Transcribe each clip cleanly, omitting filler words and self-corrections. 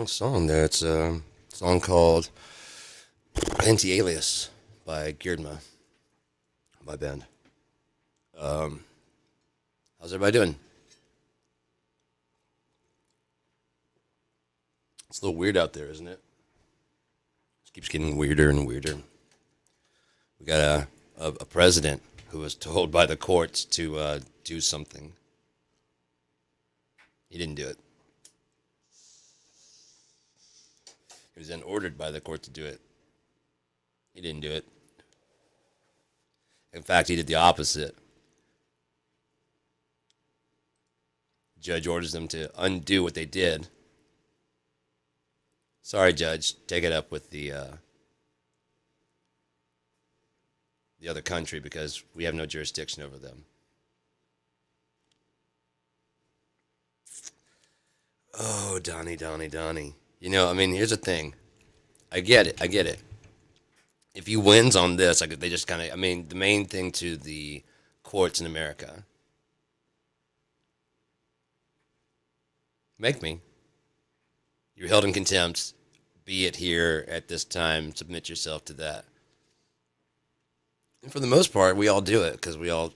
Song there. It's a song called Anti-Alias by Girdma, my band. How's everybody doing? It's a little weird out there, isn't it? It keeps getting weirder and weirder. We got a president who was told by the courts to do something. He didn't do it. He was then ordered by the court to do it. He didn't do it. In fact, he did the opposite. The judge orders them to undo what they did. Sorry, Judge. Take it up with the other country because we have no jurisdiction over them. Oh, Donnie. You know, I mean, here's the thing. I get it. If he wins on this, like they just kind of, I mean, the main thing to the courts in America, make me. You're held in contempt. Be it here at this time. Submit yourself to that. And for the most part, we all do it because we all,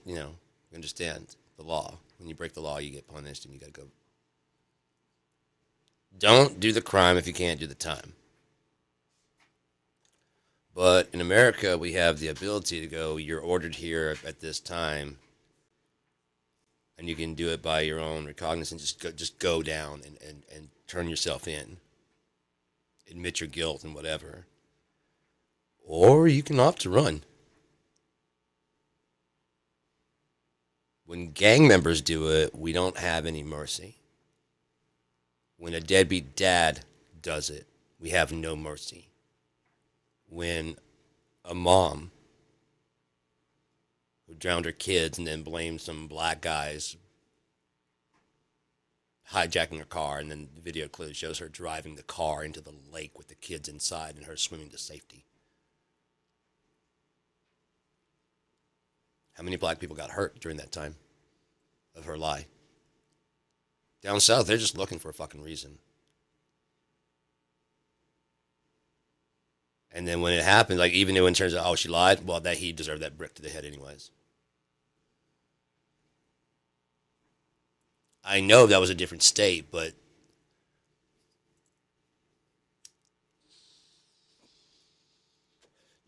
understand the law. When you break the law, you get punished and you got to go. Don't do the crime if you can't do the time. But in America, we have the ability to go, you're ordered here at this time, and you can do it by your own recognizance. Just go down and turn yourself in. Admit your guilt and whatever. Or you can opt to run. When gang members do it, we don't have any mercy. When a deadbeat dad does it, we have no mercy. When a mom who drowned her kids and then blamed some black guys hijacking her car, and then the video clearly shows her driving the car into the lake with the kids inside and her swimming to safety. How many black people got hurt during that time of her lie? Down south, they're just looking for a fucking reason. And then when it happened, like even though in terms of, oh, she lied, well, that he deserved that brick to the head anyways. I know that was a different state, but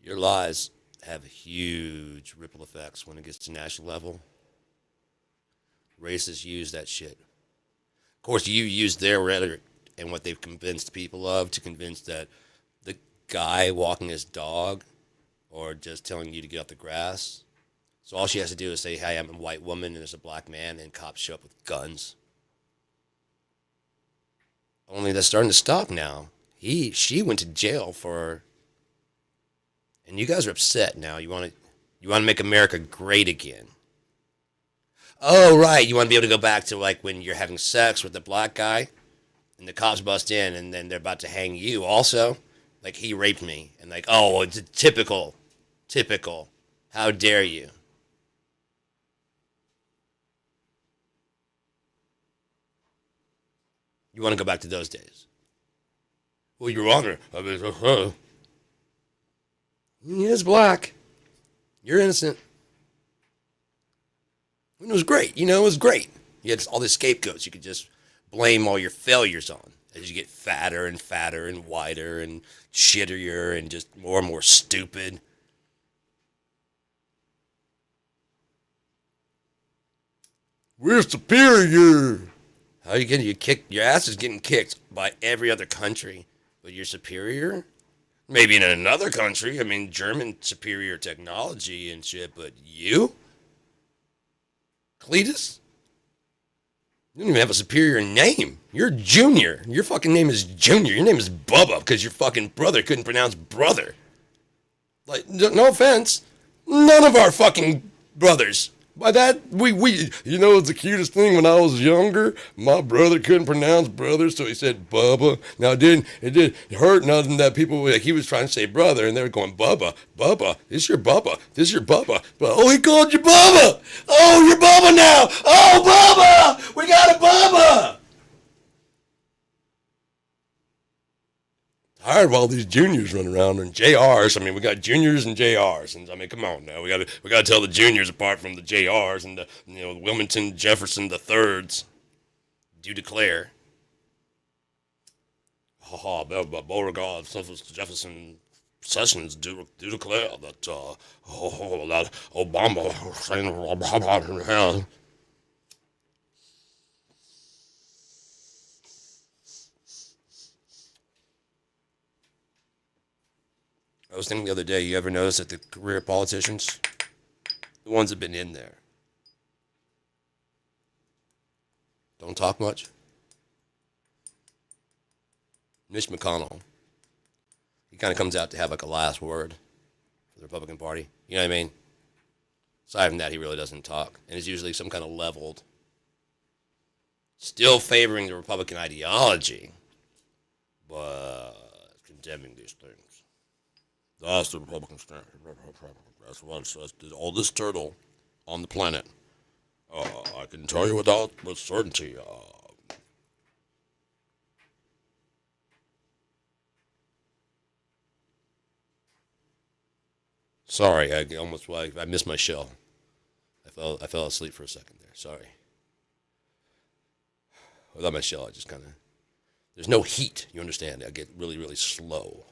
your lies have huge ripple effects when it gets to national level. Racists use that shit. Of course, you use their rhetoric and what they've convinced people of to convince that the guy walking his dog or just telling you to get off the grass. So all she has to do is say, hey, I'm a white woman and there's a black man, and cops show up with guns. Only that's starting to stop now. She went to jail for, and you guys are upset now. You want to make America great again. Oh, right. You want to be able to go back to like when you're having sex with the black guy and the cops bust in and then they're about to hang you also. Like, he raped me. And like, oh, it's typical. How dare you? You want to go back to those days? Well, Your Honor, I mean, he is black. You're innocent. It was great. You know, it was great. You had all these scapegoats you could just blame all your failures on as you get fatter and fatter and whiter and shittier and just more and more stupid. We're superior. How are you getting you kicked? Your ass is getting kicked by every other country, but you're superior. Maybe in another country. I mean, German superior technology and shit, but you, Cletus, you don't even have a superior name. You're Junior. Your fucking name is Junior. Your name is Bubba because your fucking brother couldn't pronounce brother. Like, no offense, none of our fucking brothers. By that, you know, it's the cutest thing. When I was younger, my brother couldn't pronounce brother, so he said Bubba. Now, it did hurt nothing that people, like, he was trying to say brother, and they were going, Bubba, Bubba, this your Bubba, this your Bubba. But, oh, he called you Bubba. Oh, you're Bubba now. Oh, Bubba, we got a Bubba. Tired of all these juniors running around and JRs. I mean, we got juniors and JRs, and I mean, come on now, we gotta tell the juniors apart from the JRs and the Wilmington Jefferson the thirds. Do declare. Beauregard Jefferson Sessions do declare that that Obama. I was thinking the other day, you ever notice that the career politicians, the ones that have been in there, don't talk much? Mitch McConnell, he kind of comes out to have like a last word for the Republican Party. You know what I mean? Aside from that, he really doesn't talk. And it's usually some kind of leveled, still favoring the Republican ideology, but condemning these things. That's the Republican stand. That's what it says. All this turtle on the planet. I can tell you with certainty. Sorry, I missed my shell. I fell asleep for a second there. Sorry. Without my shell, I just kind of, there's no heat. You understand? I get really, really slow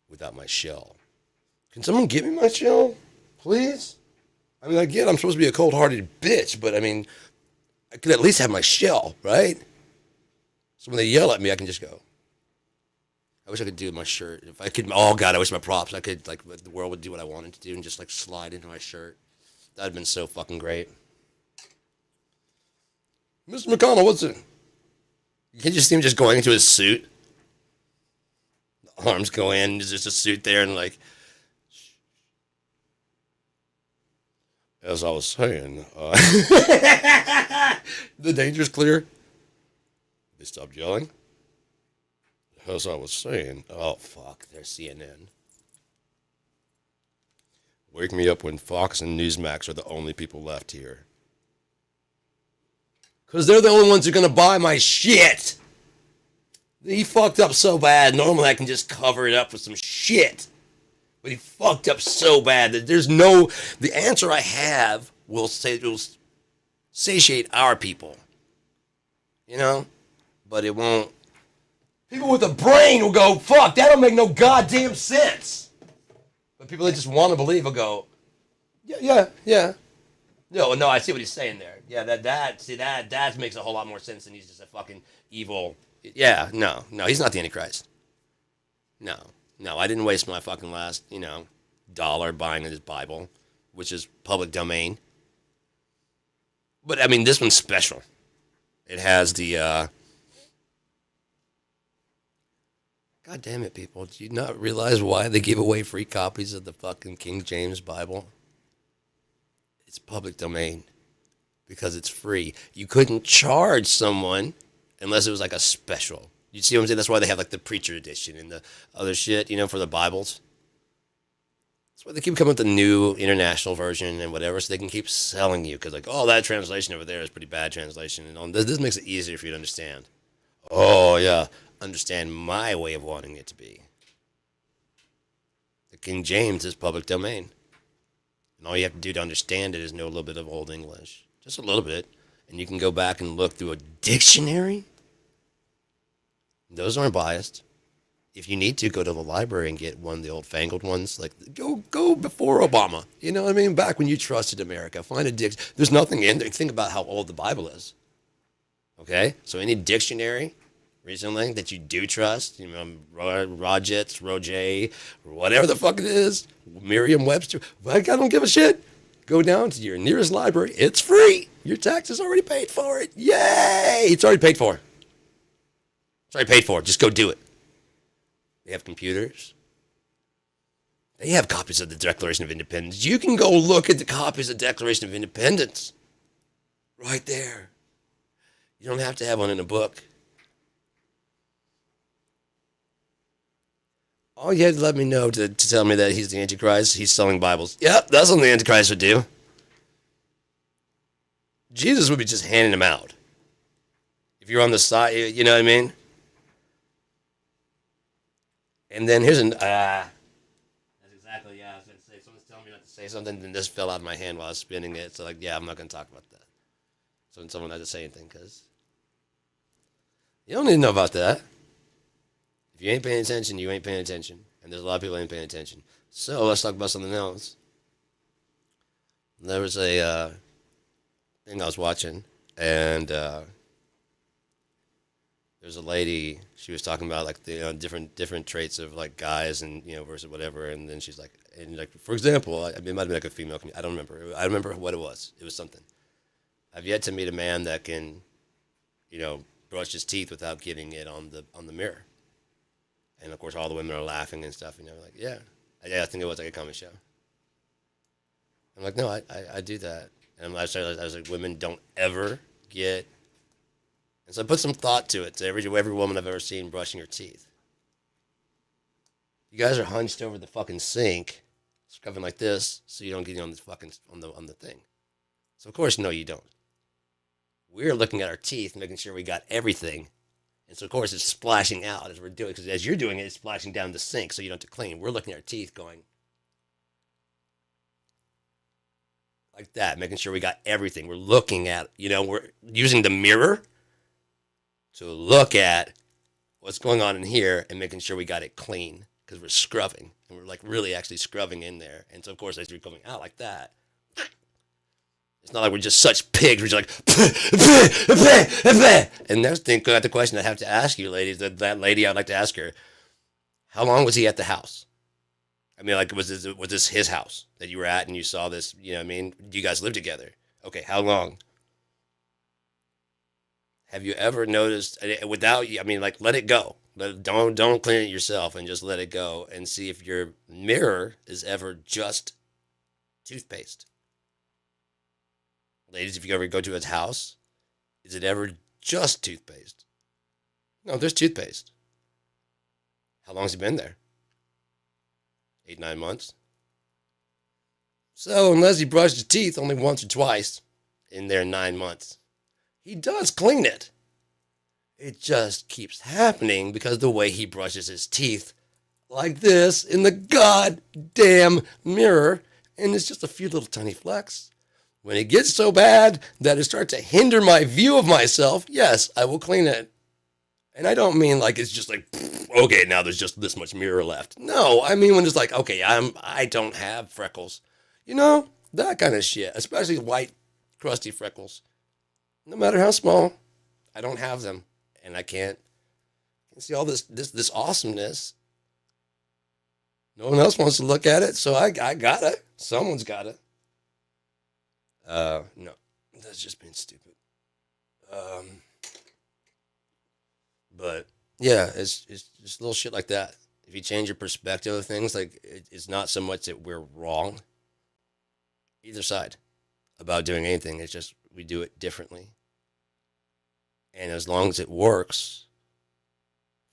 without my shell. Can someone give me my shell, please? I mean, again, I'm supposed to be a cold-hearted bitch, but I mean, I could at least have my shell, right? So when they yell at me, I can just go. I wish I could do my shirt. If I could, oh God, I wish my props. I could, like, the world would do what I wanted to do and just, like, slide into my shirt. That'd have been so fucking great. Mr. McConnell, what's it? You can just see him just going into his suit. The arms go in, there's just a suit there, and like, as I was saying, the danger's clear. They stopped yelling. As I was saying, oh fuck, there's CNN. Wake me up when Fox and Newsmax are the only people left here. Because they're the only ones who are going to buy my shit. He fucked up so bad, normally I can just cover it up with some shit. But he fucked up so bad that the answer I have will satiate our people. You know? But it won't. People with a brain will go, fuck, that don't make no goddamn sense. But people that just want to believe will go, yeah. No, I see what he's saying there. Yeah, that makes a whole lot more sense than he's just a fucking evil. Yeah, no, he's not the Antichrist. No, I didn't waste my fucking last, dollar buying his Bible, which is public domain. But, I mean, this one's special. It has the, God damn it, people. Do you not realize why they give away free copies of the fucking King James Bible? It's public domain. Because it's free. You couldn't charge someone unless it was like a special. You see what I'm saying? That's why they have like the preacher edition and the other shit, for the Bibles. That's why they keep coming with the new international version and whatever, so they can keep selling you. Because like, oh, that translation over there is pretty bad translation. And this makes it easier for you to understand. Oh, yeah. Understand my way of wanting it to be. The King James is public domain. And all you have to do to understand it is know a little bit of Old English. Just a little bit. And you can go back and look through a dictionary. Those aren't biased. If you need to, go to the library and get one of the old fangled ones. Like, go before Obama. You know what I mean? Back when you trusted America. Find a There's nothing in there. Think about how old the Bible is. Okay? So any dictionary recently that you do trust, you know, Rogers, Roger, or whatever the fuck it is, Merriam-Webster, like, I don't give a shit. Go down to your nearest library. It's free. Your taxes already paid for it. Yay! It's already paid for. It's already paid for. Just go do it. They have computers. They have copies of the Declaration of Independence. You can go look at the copies of the Declaration of Independence. Right there. You don't have to have one in a book. All you had to let me know to tell me that he's the Antichrist, he's selling Bibles. Yep, that's what the Antichrist would do. Jesus would be just handing them out. If you're on the side, you know what I mean? And then here's that's exactly, I was going to say, someone's telling me not to say something, then this fell out of my hand while I was spinning it. So, like, yeah, I'm not going to talk about that. So when someone had to say anything, because you don't need to know about that. If you ain't paying attention, you ain't paying attention. And there's a lot of people who ain't paying attention. So let's talk about something else. There was a thing I was watching, and there's a lady, she was talking about like the different traits of like guys and versus whatever, and then she's like, and like for example, it might have been like a female. I don't remember. I remember what it was. It was something. I've yet to meet a man that can, brush his teeth without getting it on the mirror. And of course, all the women are laughing and stuff. Like, yeah, I think it was like a comedy show. I'm like, no, I do that. And I was like, women don't ever get. And so I put some thought to it. To every woman I've ever seen brushing her teeth. You guys are hunched over the fucking sink, scrubbing like this, so you don't get on the fucking on the thing. So of course, no, you don't. We're looking at our teeth, making sure we got everything. And so of course it's splashing out as we're doing, because as you're doing it, it's splashing down the sink, so you don't have to clean. We're looking at our teeth, going like that, making sure we got everything. We're looking at, we're using the mirror to look at what's going on in here and making sure we got it clean, because we're scrubbing, and we're like really actually scrubbing in there. And so of course as we're coming out like that, it's not like we're just such pigs. We're just like, and next thing, the question I have to ask you, ladies, that lady, I'd like to ask her, how long was he at the house? I mean, like, was this his house that you were at and you saw this? You know what I mean? Do you guys live together? Okay, how long? Have you ever noticed without? I mean, like, let it go. Don't clean it yourself, and just let it go, and see if your mirror is ever just toothpaste. Ladies, if you ever go to his house, is it ever just toothpaste? No, there's toothpaste. How long has he been there? 8, 9 months. So unless he brushed his teeth only once or twice in their 9 months, he does clean it. It just keeps happening because of the way he brushes his teeth like this in the goddamn mirror, and it's just a few little tiny flecks. When it gets so bad that it starts to hinder my view of myself, yes, I will clean it. And I don't mean like it's just like, okay, now there's just this much mirror left. No, I mean when it's like, okay, I don't have freckles. That kind of shit, especially white, crusty freckles. No matter how small, I don't have them. And I can't see all this awesomeness. No one else wants to look at it, so I got it. Someone's got it. No, that's just being stupid. But yeah, it's just little shit like that. If you change your perspective of things, like it's not so much that we're wrong, either side, about doing anything. It's just we do it differently. And as long as it works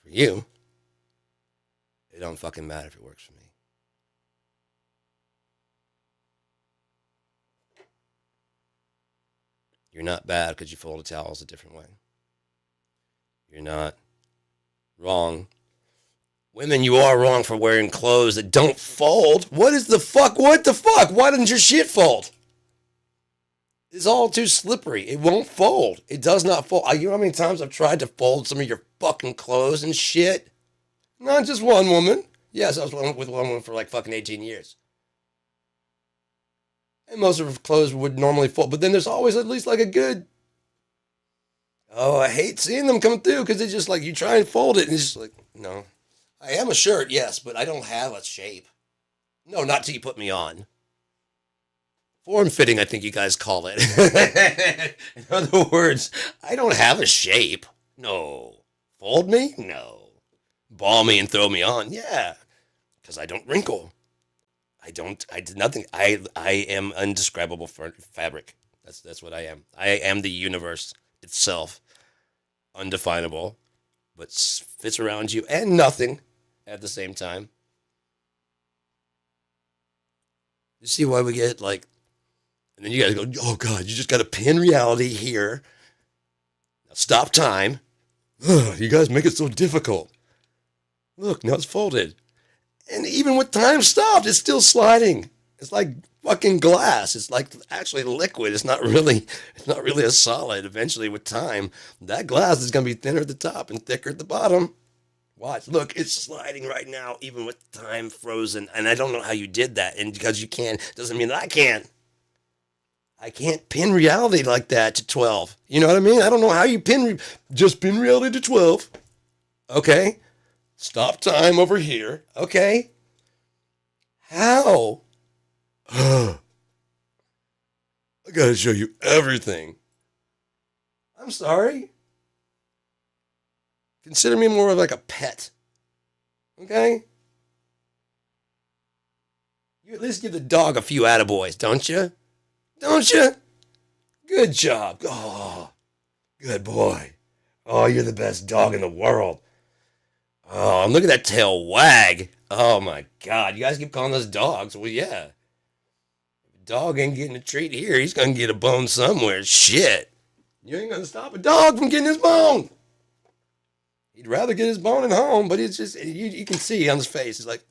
for you, it don't fucking matter if it works for me. You're not bad because you fold the towels a different way. You're not wrong Women, you are wrong for wearing clothes that don't fold. What is the fuck? What the fuck? Why doesn't your shit fold? It's all too slippery. It won't fold. It does not fold. You know how many times I've tried to fold some of your fucking clothes and shit? Not just one woman. Yes, I was with one woman for like fucking 18 years. And most of her clothes would normally fold. But then there's always at least like a good. Oh, I hate seeing them come through because it's just like you try and fold it and it's just like, no. I am a shirt, yes, but I don't have a shape. No, not till you put me on. Form fitting, I think you guys call it. In other words, I don't have a shape. No. Fold me? No. Ball me and throw me on? Yeah. Because I don't wrinkle. I did nothing. I am undescribable fabric. That's what I am. I am the universe itself. Undefinable. But fits around you and nothing at the same time. You see why we get like, and then you guys go, oh God, you just got to pin reality here. Now stop time. Ugh, you guys make it so difficult. Look, now it's folded. And even with time stopped, it's still sliding. It's like fucking glass. It's like actually liquid. It's not really a solid. Eventually with time, that glass is going to be thinner at the top and thicker at the bottom. Watch, look, it's sliding right now, even with time frozen. And I don't know how you did that. And because you can, doesn't mean that I can. I can't pin reality like that to 12. You know what I mean? I don't know how you just pin reality to 12. Okay. Stop time over here. Okay. How? I gotta show you everything. I'm sorry. Consider me more of like a pet. Okay? You at least give the dog a few attaboys, don't you? Don't you? Good job. Oh, good boy. Oh, you're the best dog in the world. Oh, and look at that tail wag. Oh my God. You guys keep calling those dogs. Well, yeah. If a dog ain't getting a treat here, he's going to get a bone somewhere. Shit. You ain't going to stop a dog from getting his bone. He'd rather get his bone at home, but it's just, you can see on his face. It's like,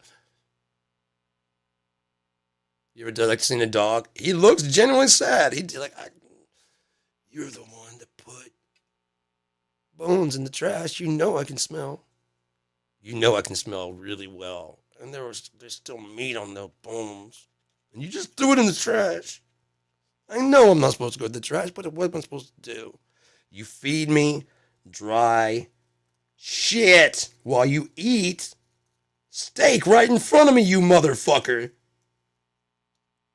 you ever like seen a dog? He looks genuinely sad. He'd like, you're the one that put bones in the trash. You know I can smell. You know I can smell really well. And there's still meat on the bones. And you just threw it in the trash. I know I'm not supposed to go to the trash, but what am I supposed to do? You feed me dry shit while you eat steak right in front of me, you motherfucker.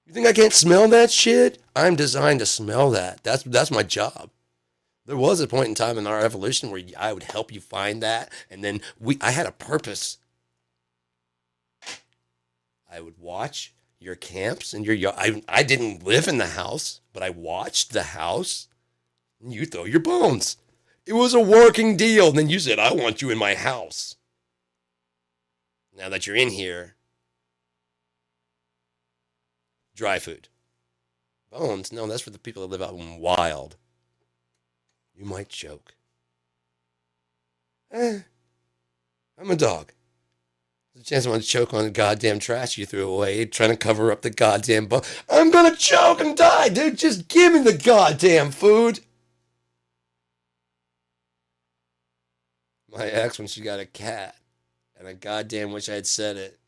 You think I can't smell that shit? I'm designed to smell that. That's my job. There was a point in time in our evolution where I would help you find that, and then I had a purpose. I would watch your camps and your I didn't live in the house, but I watched the house, and you throw your bones. It was a working deal. And then you said, I want you in my house. Now that you're in here, dry food. Bones? No, that's for the people that live out in wild. You might choke. I'm a dog. There's a chance I'm going to choke on the goddamn trash you threw away, trying to cover up the goddamn bone. I'm going to choke and die, dude. Just give me the goddamn food. My ex, when she got a cat, and I goddamn wish I had said it.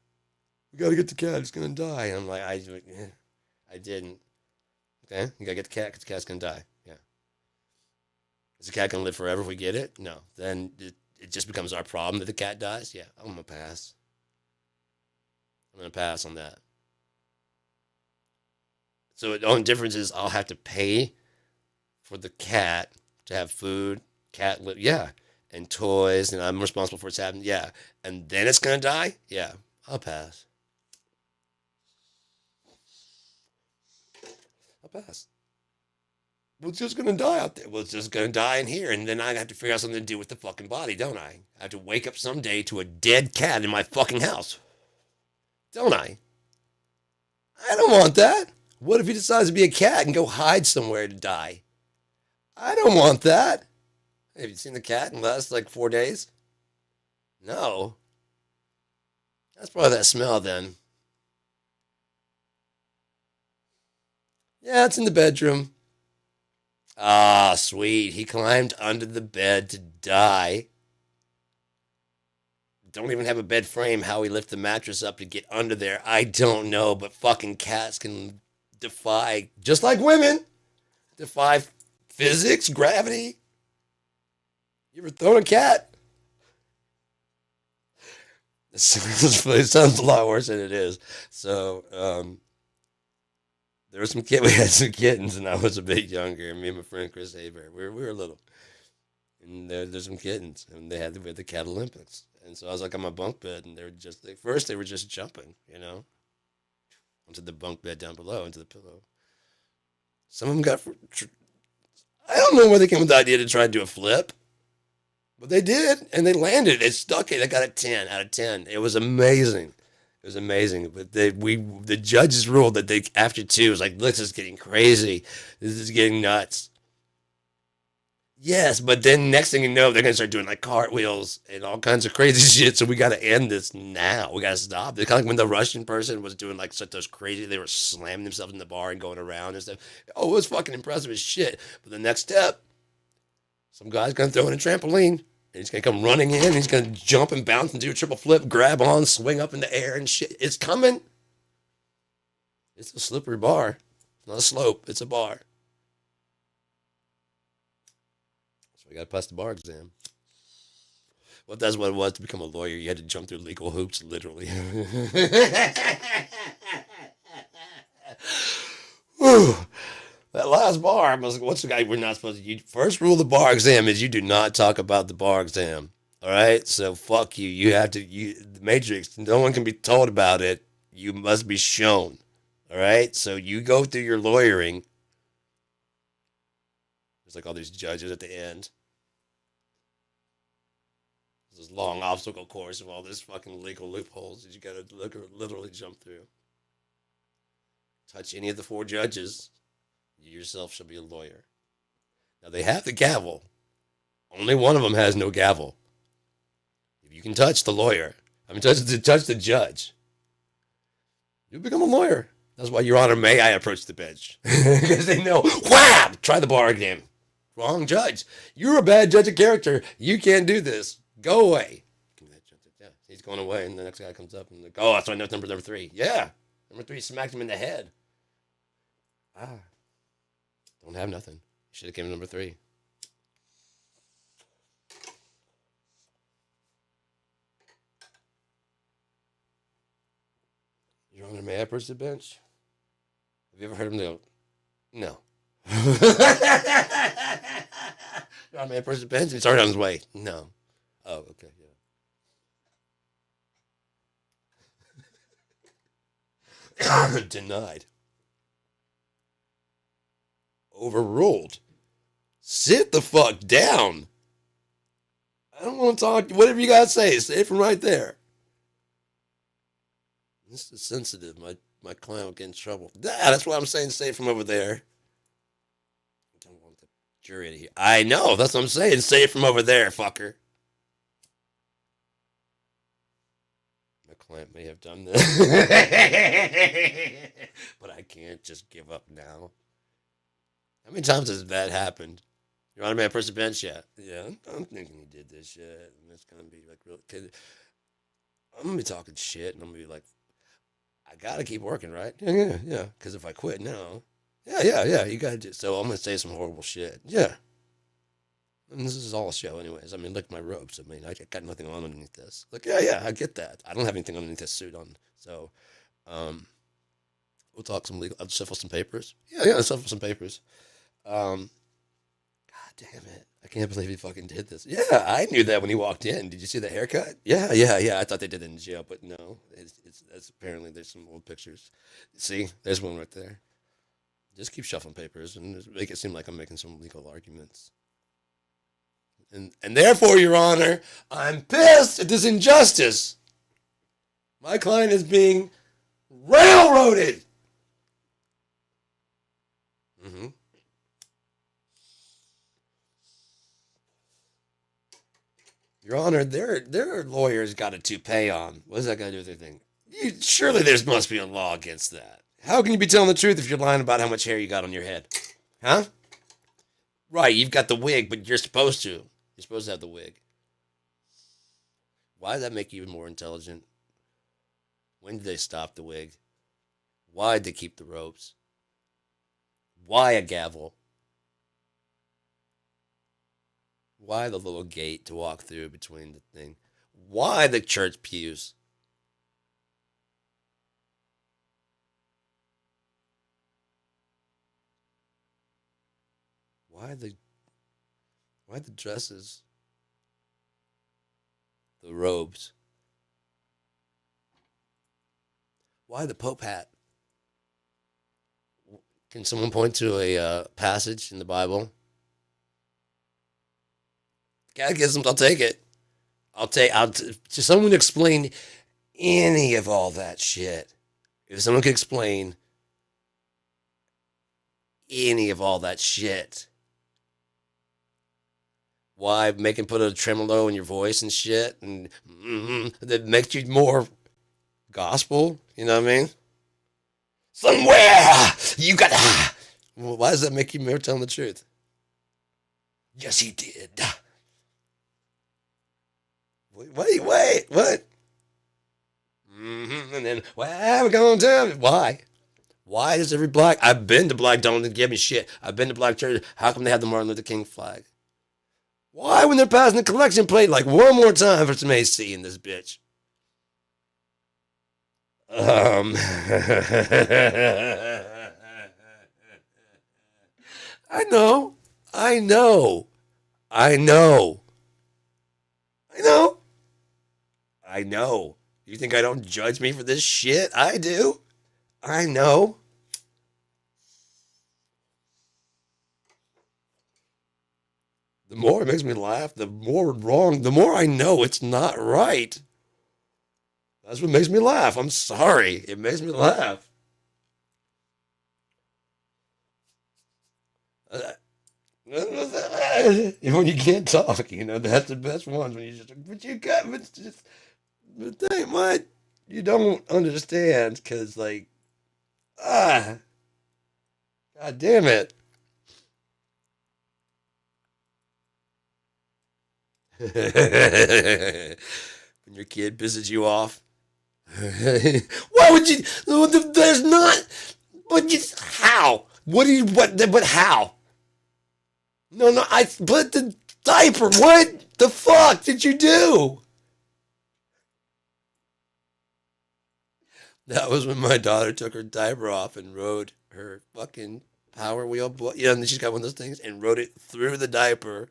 We got to get the cat. It's going to die. And I'm like, I didn't. Okay? You got to get the cat because the cat's going to die. Yeah. Is the cat going to live forever if we get it? No. Then it just becomes our problem that the cat dies? Yeah. I'm going to pass. I'm going to pass on that. So the only difference is I'll have to pay for the cat to have food, yeah, and toys, and I'm responsible for its happening, yeah. And then it's going to die? Yeah. I'll pass. I'll pass. Well, it's just going to die out there. Well, it's just going to die in here. And then I have to figure out something to do with the fucking body, don't I? I have to wake up someday to a dead cat in my fucking house. Don't I? I don't want that. What if he decides to be a cat and go hide somewhere to die? I don't want that. Have you seen the cat in the last like 4 days? No. That's probably that smell then. Yeah, it's in the bedroom. Ah, sweet. He climbed under the bed to die. Don't even have a bed frame. How he lifted the mattress up to get under there, I don't know. But fucking cats can defy, just like women, defy physics, gravity. You ever thrown a cat? It sounds a lot worse than it is. So, there was some kid. We had some kittens, and I was a bit younger. Me and my friend Chris Haber, we were little, and there's some kittens, and they had the cat Olympics. And so I was like on my bunk bed, and they were just like, first they were just jumping, onto the bunk bed down below, into the pillow. Some of them got. I don't know where they came with the idea to try to do a flip, but they did, and they landed. It stuck it. They got a 10 out of 10. It was amazing. It was amazing. But the judges ruled that they after two was like, this is getting crazy. This is getting nuts. Yes, but then next thing you know, they're gonna start doing like cartwheels and all kinds of crazy shit. So we gotta end this now. We gotta stop. It's kind of like when the Russian person was doing like such those crazy. They were slamming themselves in the bar and going around and stuff. Oh, it was fucking impressive as shit. But the next step, some guy's gonna throw in a trampoline. And he's gonna come running in. And he's gonna jump and bounce and do a triple flip, grab on, swing up in the air and shit. It's coming. It's a slippery bar. It's not a slope. It's a bar. So we gotta pass the bar exam. Well, that's what it was to become a lawyer. You had to jump through legal hoops, literally. Whew. That last bar was what's the guy we're not supposed to. First rule of the bar exam is you do not talk about the bar exam. All right, so fuck you. You have to. The Matrix. No one can be told about it. You must be shown. All right, so you go through your lawyering. There's like all these judges at the end. This long obstacle course of all this fucking legal loopholes that you gotta literally jump through. Touch any of the four judges, you yourself shall be a lawyer. Now they have the gavel. Only one of them has no gavel. If you can touch the lawyer, touch the judge, you become a lawyer. That's why, Your Honor, may I approach the bench? Because they know, wham! Try the bar exam. Wrong judge. You're a bad judge of character. You can't do this. Go away. Yeah, he's going away, and the next guy comes up and like, oh, that's my number three. Yeah, number three smacked him in the head. Ah, don't have nothing. Should have came to number three. Your Honor, may I approach the bench? Have you ever heard him go, no? Your Honor, may I approach the bench? He's already on his way. No. Oh, okay, yeah. Denied. Overruled. Sit the fuck down. I don't want to talk. Whatever you gotta say it from right there. This is sensitive. My client will get in trouble. That's what I'm saying. Say it from over there. I don't want the jury to hear. I know. That's what I'm saying. Say it from over there, fucker. My client may have done this, but I can't just give up now. How many times has that happened? Your Honor, may I press the bench yet? Yeah, I'm thinking he did this shit, and it's gonna be like real. I'm gonna be talking shit, and I'm gonna be like, I gotta keep working, right? Yeah. Because if I quit now, yeah, you gotta do. So I'm gonna say some horrible shit. Yeah. And this is all a show, anyways. Look at my robes. I got nothing on underneath this. Like, yeah, I get that. I don't have anything underneath this suit on. So, we'll talk some legal. I'll shuffle some papers. Yeah, I'll shuffle some papers. God damn it. I can't believe he fucking did this. Yeah, I knew that when he walked in. Did you see the haircut? Yeah. I thought they did it in jail, but no. It's apparently there's some old pictures. See, there's one right there. Just keep shuffling papers and just make it seem like I'm making some legal arguments. And therefore, Your Honor, I'm pissed at this injustice. My client is being railroaded. Mm-hmm. Your Honor, their lawyers got a toupee on. What does that got to do with anything? Surely there must be a law against that. How can you be telling the truth if you're lying about how much hair you got on your head? Huh? Right, you've got the wig, but you're supposed to. You're supposed to have the wig. Why does that make you even more intelligent? When did they stop the wig? Why did they keep the ropes? Why a gavel? Why the little gate to walk through between the thing? Why the church pews? Why the dresses? The robes? Why the Pope hat? Can someone point to a passage in the Bible? Catechism, I'll take it. To someone explain any of all that shit. If someone could explain any of all that shit, why make him put a tremolo in your voice and shit, and that makes you more gospel? You know what I mean? Somewhere you got. Well, why does that make you more telling the truth? Yes, he did. Wait, what? And then, well, we're going to tell you. Why? Why does every black... I've been to black, don't give me shit. I've been to black church. How come they have the Martin Luther King flag? Why, when they're passing the collection plate, like one more time for some AC in this bitch? I know. I know. I know. I know. I know. You think I don't judge me for this shit? I do. I know. The more it makes me laugh, the more wrong, the more I know it's not right. That's what makes me laugh. I'm sorry. It makes me laugh. When you can't talk, that's the best ones. When you just, but you got, but just, but they might, you don't understand because, like, ah, god damn it. When your kid pisses you off, why would you? There's not. But you, how? What do you? What? But how? No, no. I put the diaper. What the fuck did you do? That was when my daughter took her diaper off and rode her fucking Power Wheel. And then she's got one of those things and rode it through the diaper,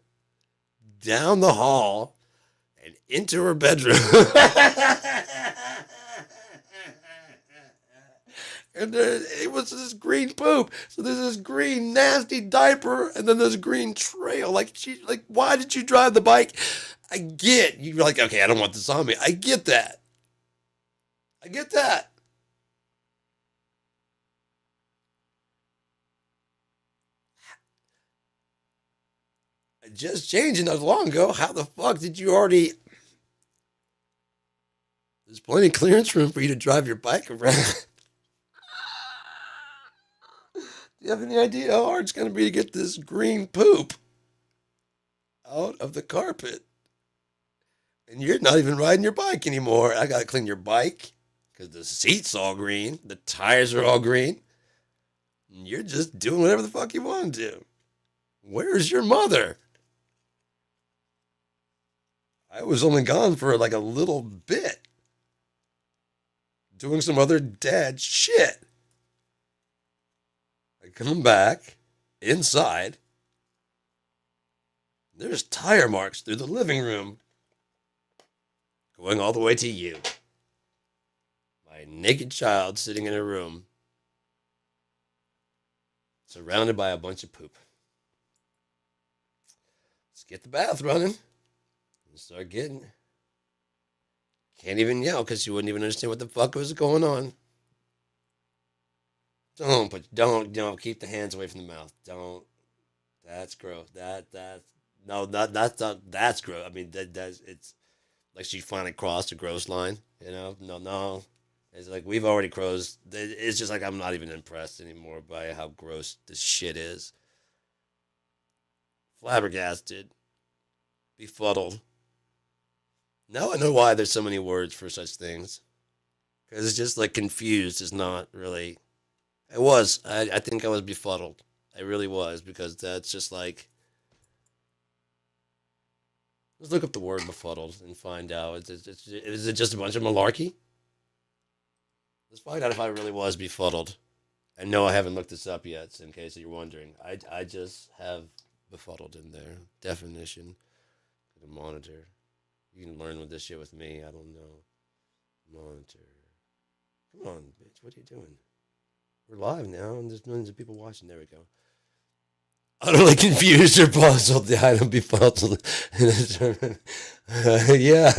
down the hall, and into her bedroom. And it was this green poop. So there's this green nasty diaper, and then there's green trail. Why did you drive the bike? I get you're like, okay, I don't want this on me. I get that. I get that. Just changing not long ago. How the fuck did you already? There's plenty of clearance room for you to drive your bike around. Do you have any idea how hard it's going to be to get this green poop out of the carpet? And you're not even riding your bike anymore. I got to clean your bike because the seat's all green, the tires are all green. And you're just doing whatever the fuck you want to do. Where's your mother? I was only gone for like a little bit, doing some other dad shit. I come back inside. There's tire marks through the living room, going all the way to you. My naked child sitting in a room, surrounded by a bunch of poop. Let's get the bath running. Start getting. Can't even yell because you wouldn't even understand what the fuck was going on. Don't keep the hands away from the mouth. Don't. That's gross. That's No, not that's gross. I mean, that's it's like she finally crossed the gross line. You know, no, no. It's like we've already crossed. It's just like I'm not even impressed anymore by how gross this shit is. Flabbergasted, befuddled. Now I know why there's so many words for such things. Because it's just like confused is not really. I was. I think I was befuddled. I really was because that's just like. Let's look up the word befuddled and find out. Is it just a bunch of malarkey? Let's find out if I really was befuddled. And no, I haven't looked this up yet, so in case you're wondering. I just have befuddled in there. Definition. The monitor. You can learn with this shit with me. I don't know. Monitor. Come on, bitch. What are you doing? We're live now, and there's millions of people watching. There we go. Utterly confused or puzzled, the item befuddled. Yeah.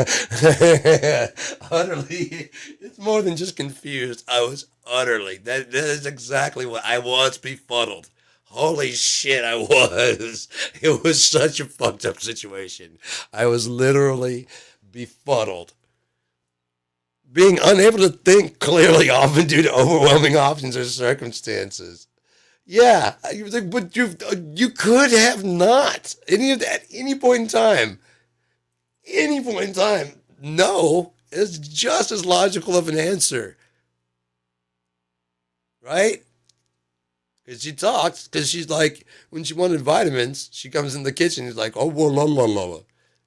Utterly. It's more than just confused. I was utterly. That is exactly what I was befuddled. Holy shit, I was. It was such a fucked up situation. I was literally befuddled. Being unable to think clearly, often due to overwhelming options or circumstances. Yeah, but you could have not any of that any point in time. Any point in time, no, is just as logical of an answer, right? Because she talks, because she's like, when she wanted vitamins, she comes in the kitchen. She's like, oh, well, la la la la.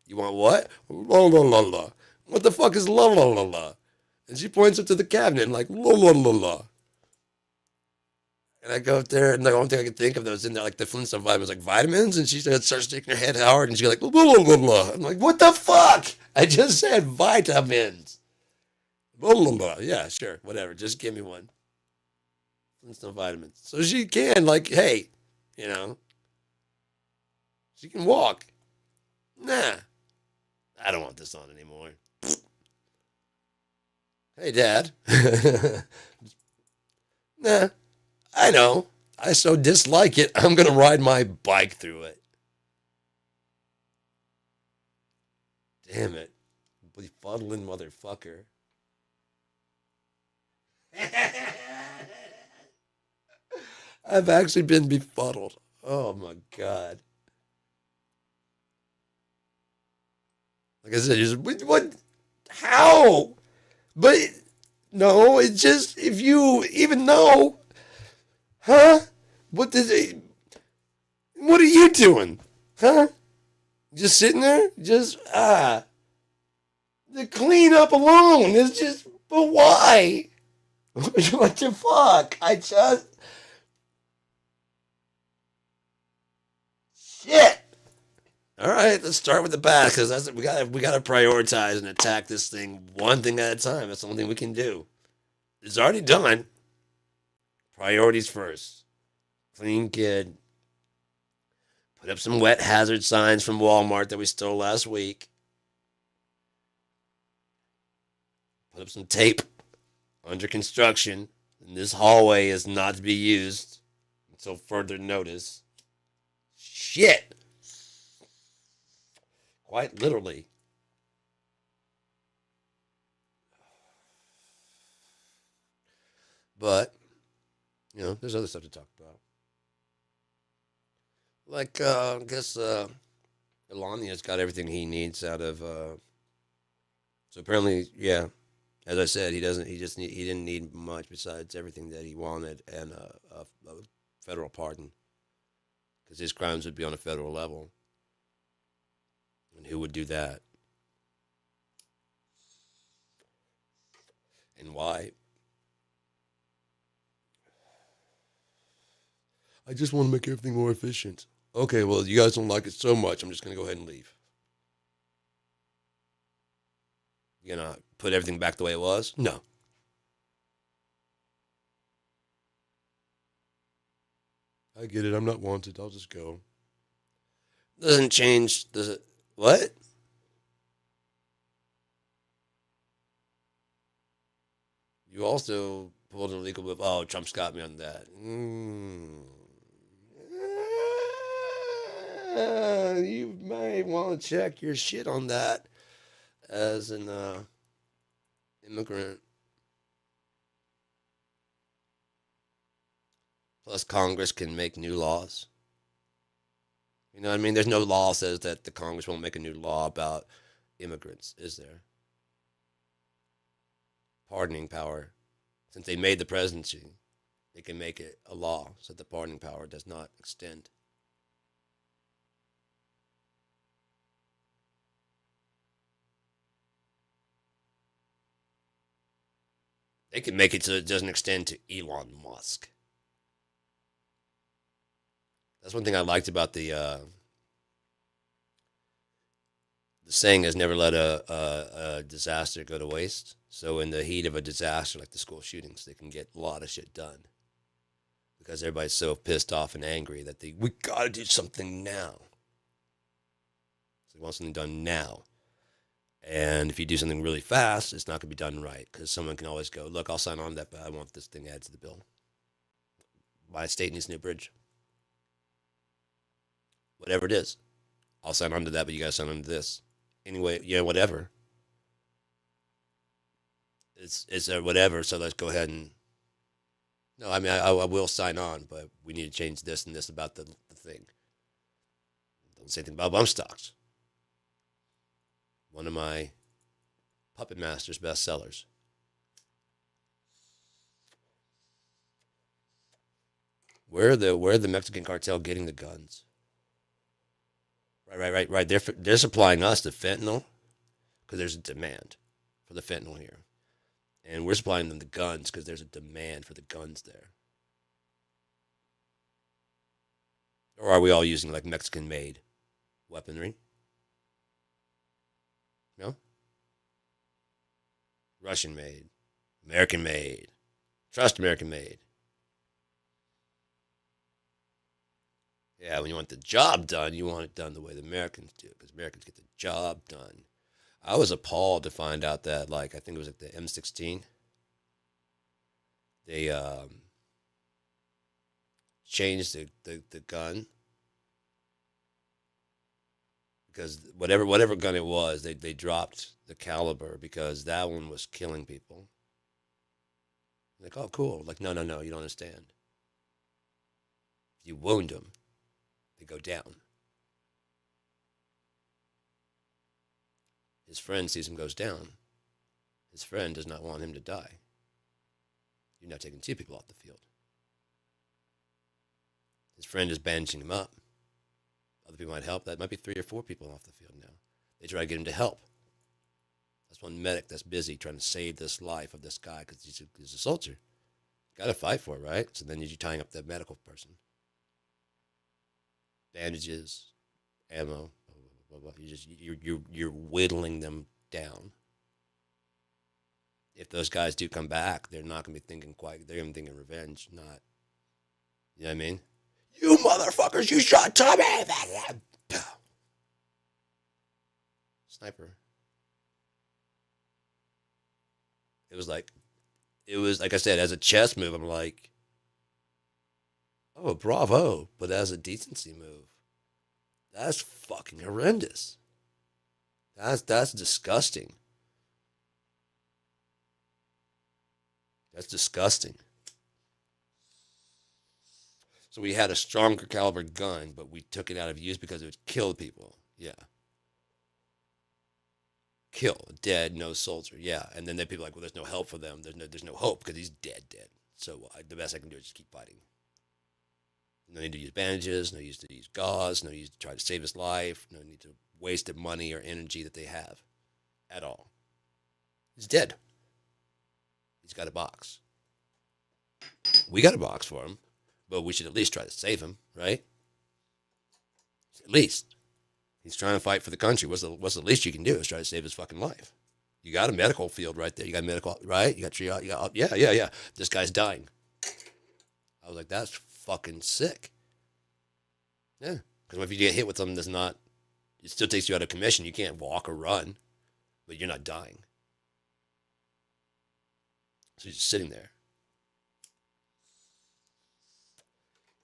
You want what? La la la la. What the fuck is la la la la? And she points up to the cabinet and like la la la la. And I go up there, and the only thing I could think of that was in there, like the Flintstone vitamins, like vitamins. And she starts shaking her head hard, and she's like, blah, blah, blah, blah. I'm like, what the fuck? I just said vitamins. Blah, blah, blah. Yeah, sure, whatever. Just give me one. Flintstone vitamins. So she can, like, hey, you know, she can walk. Nah, I don't want this on anymore. Hey, Dad. Nah. I know. I so dislike it, I'm going to ride my bike through it. Damn it. Befuddling motherfucker. I've actually been befuddled. Oh my God. Like I said, just, what? How? But no, it's just, if you even know. Huh? What did it? What are you doing? Huh? Just sitting there? Just the cleanup alone is just. But why? What the fuck? I just shit. All right, let's start with the bad because that's we gotta prioritize and attack this thing one thing at a time. That's the only thing we can do. It's already done. Priorities first. Clean kid. Put up some wet hazard signs from Walmart that we stole last week. Put up some tape under construction. And this hallway is not to be used until further notice. Shit. Quite literally. But, there's other stuff to talk about. Like, I guess Elania's got everything he needs out of. So apparently, yeah, as I said, he didn't need much besides everything that he wanted and a federal pardon because his crimes would be on a federal level. And who would do that? And why? I just want to make everything more efficient. Okay, well, you guys don't like it so much. I'm just going to go ahead and leave. You gonna put everything back the way it was? No. I get it. I'm not wanted. I'll just go. Doesn't change. Does it? What? You also pulled an illegal whip. Oh, Trump's got me on that. You might want to check your shit on that as an immigrant. Plus, Congress can make new laws. You know what I mean? There's no law says that the Congress won't make a new law about immigrants, is there? Pardoning power. Since they made the presidency, they can make it a law so that the pardoning power does not extend. They can make it so it doesn't extend to Elon Musk. That's one thing I liked about the saying is never let a disaster go to waste. So in the heat of a disaster like the school shootings, they can get a lot of shit done because everybody's so pissed off and angry that we gotta do something now. So they want something done now. And if you do something really fast, it's not going to be done right because someone can always go, look, I'll sign on to that, but I want this thing added to the bill. My state needs a new bridge. Whatever it is, I'll sign on to that, but you got to sign on to this. Anyway, yeah, whatever. It's whatever, so let's go ahead and. No, I mean, I will sign on, but we need to change this and this about the thing. Don't say anything about bump stocks. One of my Puppet Master's bestsellers. Where the Mexican cartel getting the guns? Right. They're supplying us the fentanyl because there's a demand for the fentanyl here, and we're supplying them the guns because there's a demand for the guns there. Or are we all using like Mexican-made weaponry? No, Russian-made, American-made. Trust American-made. Yeah, when you want the job done, you want it done the way the Americans do, because Americans get the job done. I was appalled to find out that, like, I think it was like the M16, they changed the gun because whatever gun it was, they dropped the caliber because that one was killing people. Like, oh, cool. Like, no, you don't understand. If you wound them, they go down. His friend sees him goes down. His friend does not want him to die. You're now taking two people off the field. His friend is bandaging him up. Other people might help. That might be 3 or 4 people off the field now. They try to get him to help. That's one medic that's busy trying to save this life of this guy because he's a soldier. Got to fight for it, right? So then you're tying up the medical person. Bandages, ammo, blah, blah, blah. You're whittling them down. If those guys do come back, they're not going to be thinking quite. They're going to be thinking revenge, not. You know what I mean? You motherfuckers! You shot Tommy. Sniper. It was like I said, as a chess move. I'm like, oh, bravo! But as a decency move, that's fucking horrendous. That's disgusting. That's disgusting. So we had a stronger caliber gun, but we took it out of use because it would kill people. Yeah. Kill, dead, no soldier. Yeah. And then people are like, well, there's no help for them. There's no hope because he's dead. So the best I can do is just keep fighting. No need to use bandages, no use to use gauze, no use to try to save his life, no need to waste the money or energy that they have at all. He's dead. He's got a box. We got a box for him, but we should at least try to save him, right? At least. He's trying to fight for the country. What's the least you can do is try to save his fucking life. You got a medical field right there. You got medical, right? You got triage. Yeah. This guy's dying. I was like, that's fucking sick. Yeah. Because if you get hit with something that's not, it still takes you out of commission. You can't walk or run, but you're not dying. So you're just sitting there.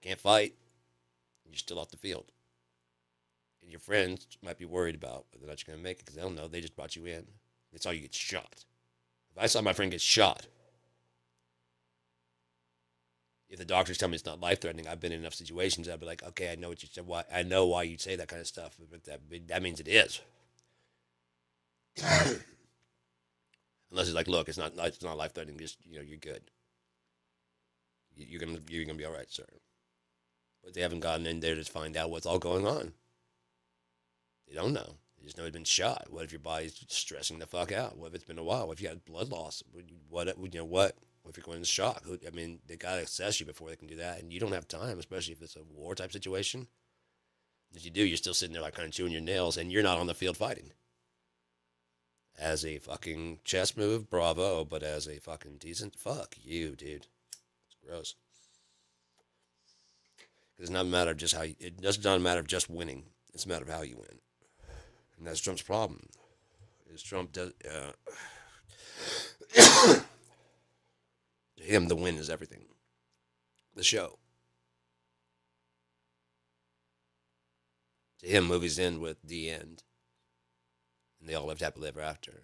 Can't fight. You're still off the field. And your friends might be worried about whether or not you're going to make it because they don't know. They just brought you in. They saw you get shot. If I saw my friend get shot, if the doctors tell me it's not life threatening, I've been in enough situations. I'd be like, okay, I know what you said. Why I know why you say that kind of stuff, but that means it is. Unless it's like, look, it's not life threatening. Just you're good. You're gonna be all right, sir. But they haven't gotten in there to find out what's all going on. They don't know. They just know he's been shot. What if your body's stressing the fuck out? What if it's been a while? What if you had blood loss? What? What if you're going into shock? I mean, they gotta assess you before they can do that, and you don't have time, especially if it's a war type situation. If you do, you're still sitting there like kind of chewing your nails, and you're not on the field fighting. As a fucking chess move, bravo. But as a fucking decent, fuck you, dude. It's gross. Because it's not a matter of just how it does not matter of just winning. It's a matter of how you win. And that's Trump's problem. Is Trump does to him the win is everything. The show. To him, movies end with the end. And they all lived happily ever after.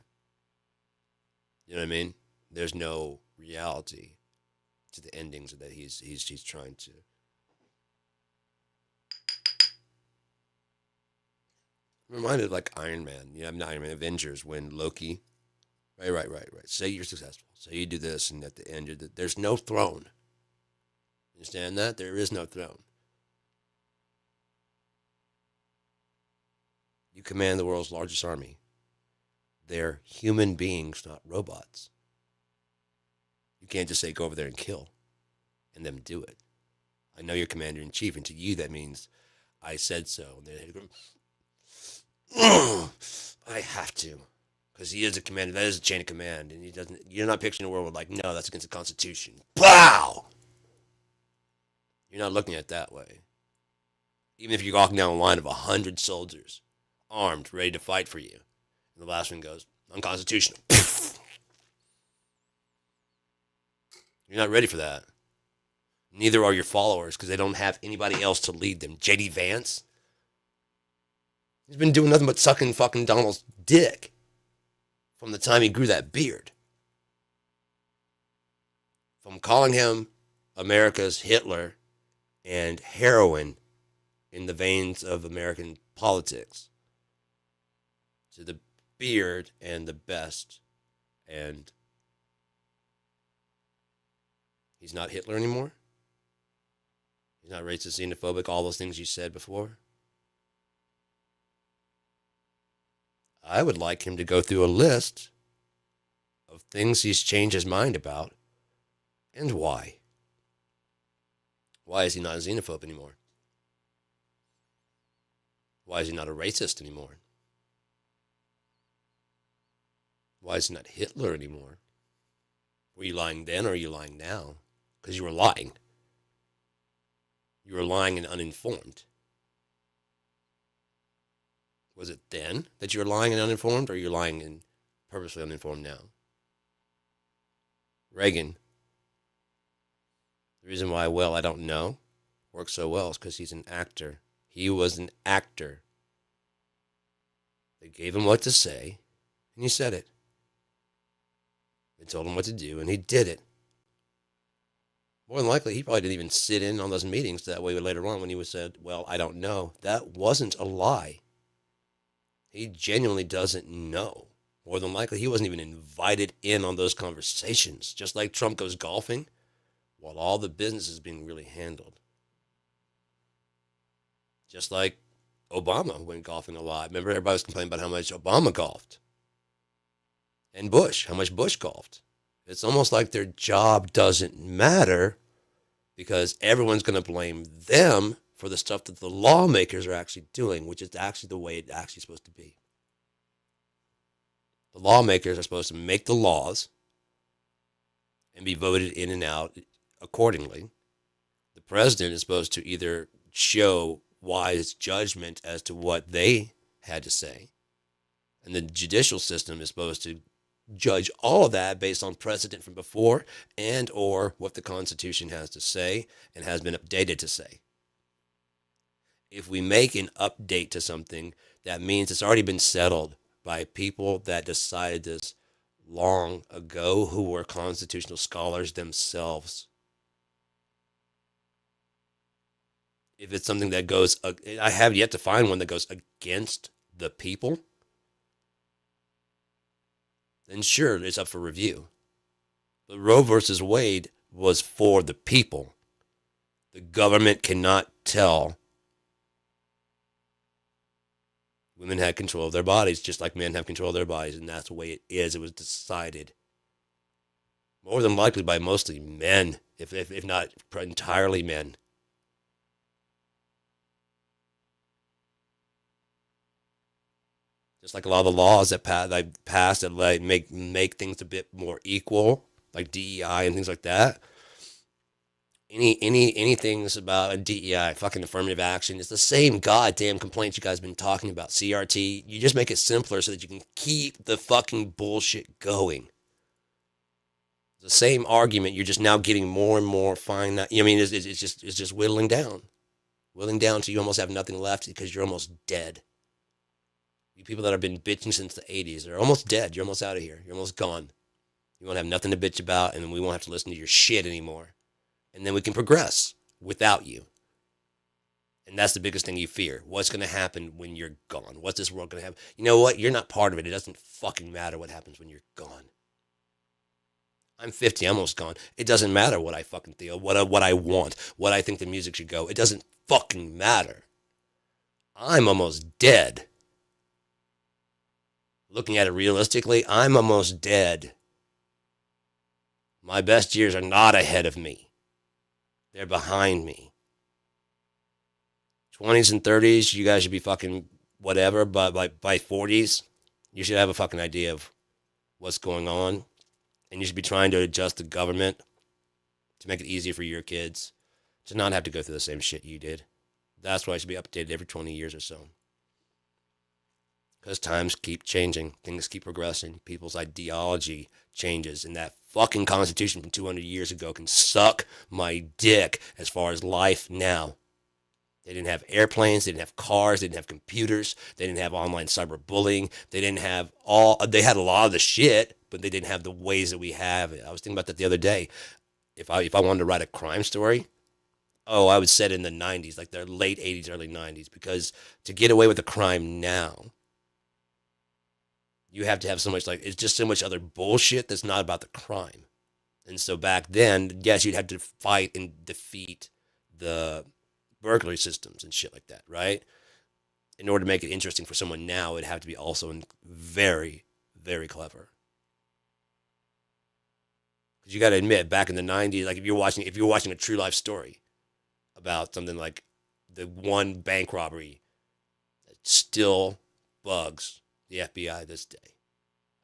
You know what I mean? There's no reality to the endings that he's trying to. I'm reminded of like Iron Man. I'm not Iron Man. Avengers when Loki. Right. Say you're successful. Say you do this, and at the end, there's no throne. You understand that? There is no throne. You command the world's largest army. They're human beings, not robots. You can't just say go over there and kill, and them do it. I know you're commander in chief, and to you that means I said so. And they go, I have to, because he is a commander. That is a chain of command, and he doesn't. You're not picturing a world with like, no, that's against the Constitution. Pow! You're not looking at it that way. Even if you're walking down a line of 100 soldiers, armed, ready to fight for you, and the last one goes unconstitutional. You're not ready for that. Neither are your followers because they don't have anybody else to lead them. J.D. Vance. He's been doing nothing but sucking fucking Donald's dick from the time he grew that beard. From calling him America's Hitler and heroin in the veins of American politics to the beard and the best, and he's not Hitler anymore. He's not racist, xenophobic, all those things you said before. I would like him to go through a list of things he's changed his mind about and why. Why is he not a xenophobe anymore? Why is he not a racist anymore? Why is he not Hitler anymore? Were you lying then or are you lying now? Because you were lying. You were lying and uninformed. Was it then that you were lying and uninformed, or you're lying and purposely uninformed now? Reagan. The reason why, I don't know, works so well is because he's an actor. He was an actor. They gave him what to say, and he said it. They told him what to do, and he did it. More than likely, he probably didn't even sit in on those meetings that way later on when he was said, I don't know. That wasn't a lie. He genuinely doesn't know. More than likely, he wasn't even invited in on those conversations. Just like Trump goes golfing, while all the business is being really handled. Just like Obama went golfing a lot. Remember, everybody was complaining about how much Obama golfed. And Bush, how much Bush golfed. It's almost like their job doesn't matter because everyone's going to blame them for the stuff that the lawmakers are actually doing, which is actually the way it's actually supposed to be. The lawmakers are supposed to make the laws and be voted in and out accordingly. The president is supposed to either show wise judgment as to what they had to say, and the judicial system is supposed to judge all of that based on precedent from before and or what the Constitution has to say and has been updated to say. If we make an update to something, that means it's already been settled by people that decided this long ago who were constitutional scholars themselves. If it's something that goes, I have yet to find one that goes against the people, then sure, it's up for review. But Roe versus Wade was for the people. The government cannot tell women had control of their bodies just like men have control of their bodies, and that's the way it is. It was decided more than likely by mostly men, if not entirely men. Just like a lot of the laws that passed that like make things a bit more equal, like DEI and things like that. Any things about a DEI, fucking affirmative action, it's the same goddamn complaints you guys have been talking about. CRT, you just make it simpler so that you can keep the fucking bullshit going. It's the same argument. You're just now getting more and more fine. I mean, it's just whittling down so you almost have nothing left because you're almost dead. You people that have been bitching since the 80s are almost dead. You're almost out of here. You're almost gone. You won't have nothing to bitch about, and we won't have to listen to your shit anymore. And then we can progress without you. And that's the biggest thing you fear. What's going to happen when you're gone? What's this world going to have? You know what? You're not part of it. It doesn't fucking matter what happens when you're gone. I'm 50. I'm almost gone. It doesn't matter what I fucking feel, what I want, what I think the music should go. It doesn't fucking matter. I'm almost dead. Looking at it realistically, I'm almost dead. My best years are not ahead of me. They're behind me. 20s and 30s, you guys should be fucking whatever, but by 40s, you should have a fucking idea of what's going on. And you should be trying to adjust the government to make it easier for your kids to not have to go through the same shit you did. That's why it should be updated every 20 years or so. Because times keep changing. Things keep progressing. People's ideology changes. And that fucking Constitution from 200 years ago can suck my dick as far as life now. They didn't have airplanes. They didn't have cars. They didn't have computers. They didn't have online cyberbullying. They had a lot of the shit, but they didn't have the ways that we have. I was thinking about that the other day. If I wanted to write a crime story, I would set it in the 90s, like the late 80s, early 90s, because to get away with a crime now, you have to have so much, it's just so much other bullshit that's not about the crime. And so back then, yes, you'd have to fight and defeat the burglary systems and shit like that, right? In order to make it interesting for someone now, it'd have to be also very, very clever. Because you got to admit, back in the 90s, like if you're watching a true life story about something like the one bank robbery that still bugs the FBI this day.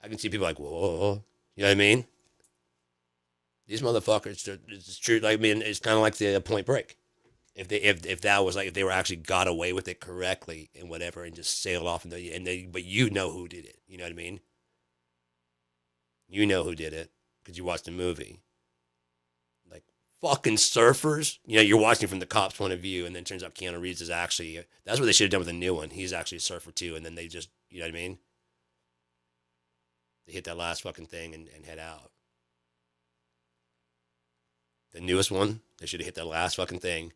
I can see people like, whoa, you know what I mean? These motherfuckers, it's true. I mean, it's kind of like the Point Break. If that was like, if they were actually got away with it correctly and whatever, and just sailed off, but you know who did it. You know what I mean? You know who did it because you watched the movie. Like fucking surfers. You know, you're watching from the cop's point of view, and then it turns out Keanu Reeves is actually, that's what they should have done with the new one. He's actually a surfer too, and then they just, you know what I mean? They hit that last fucking thing and head out. The newest one, they should have hit that last fucking thing.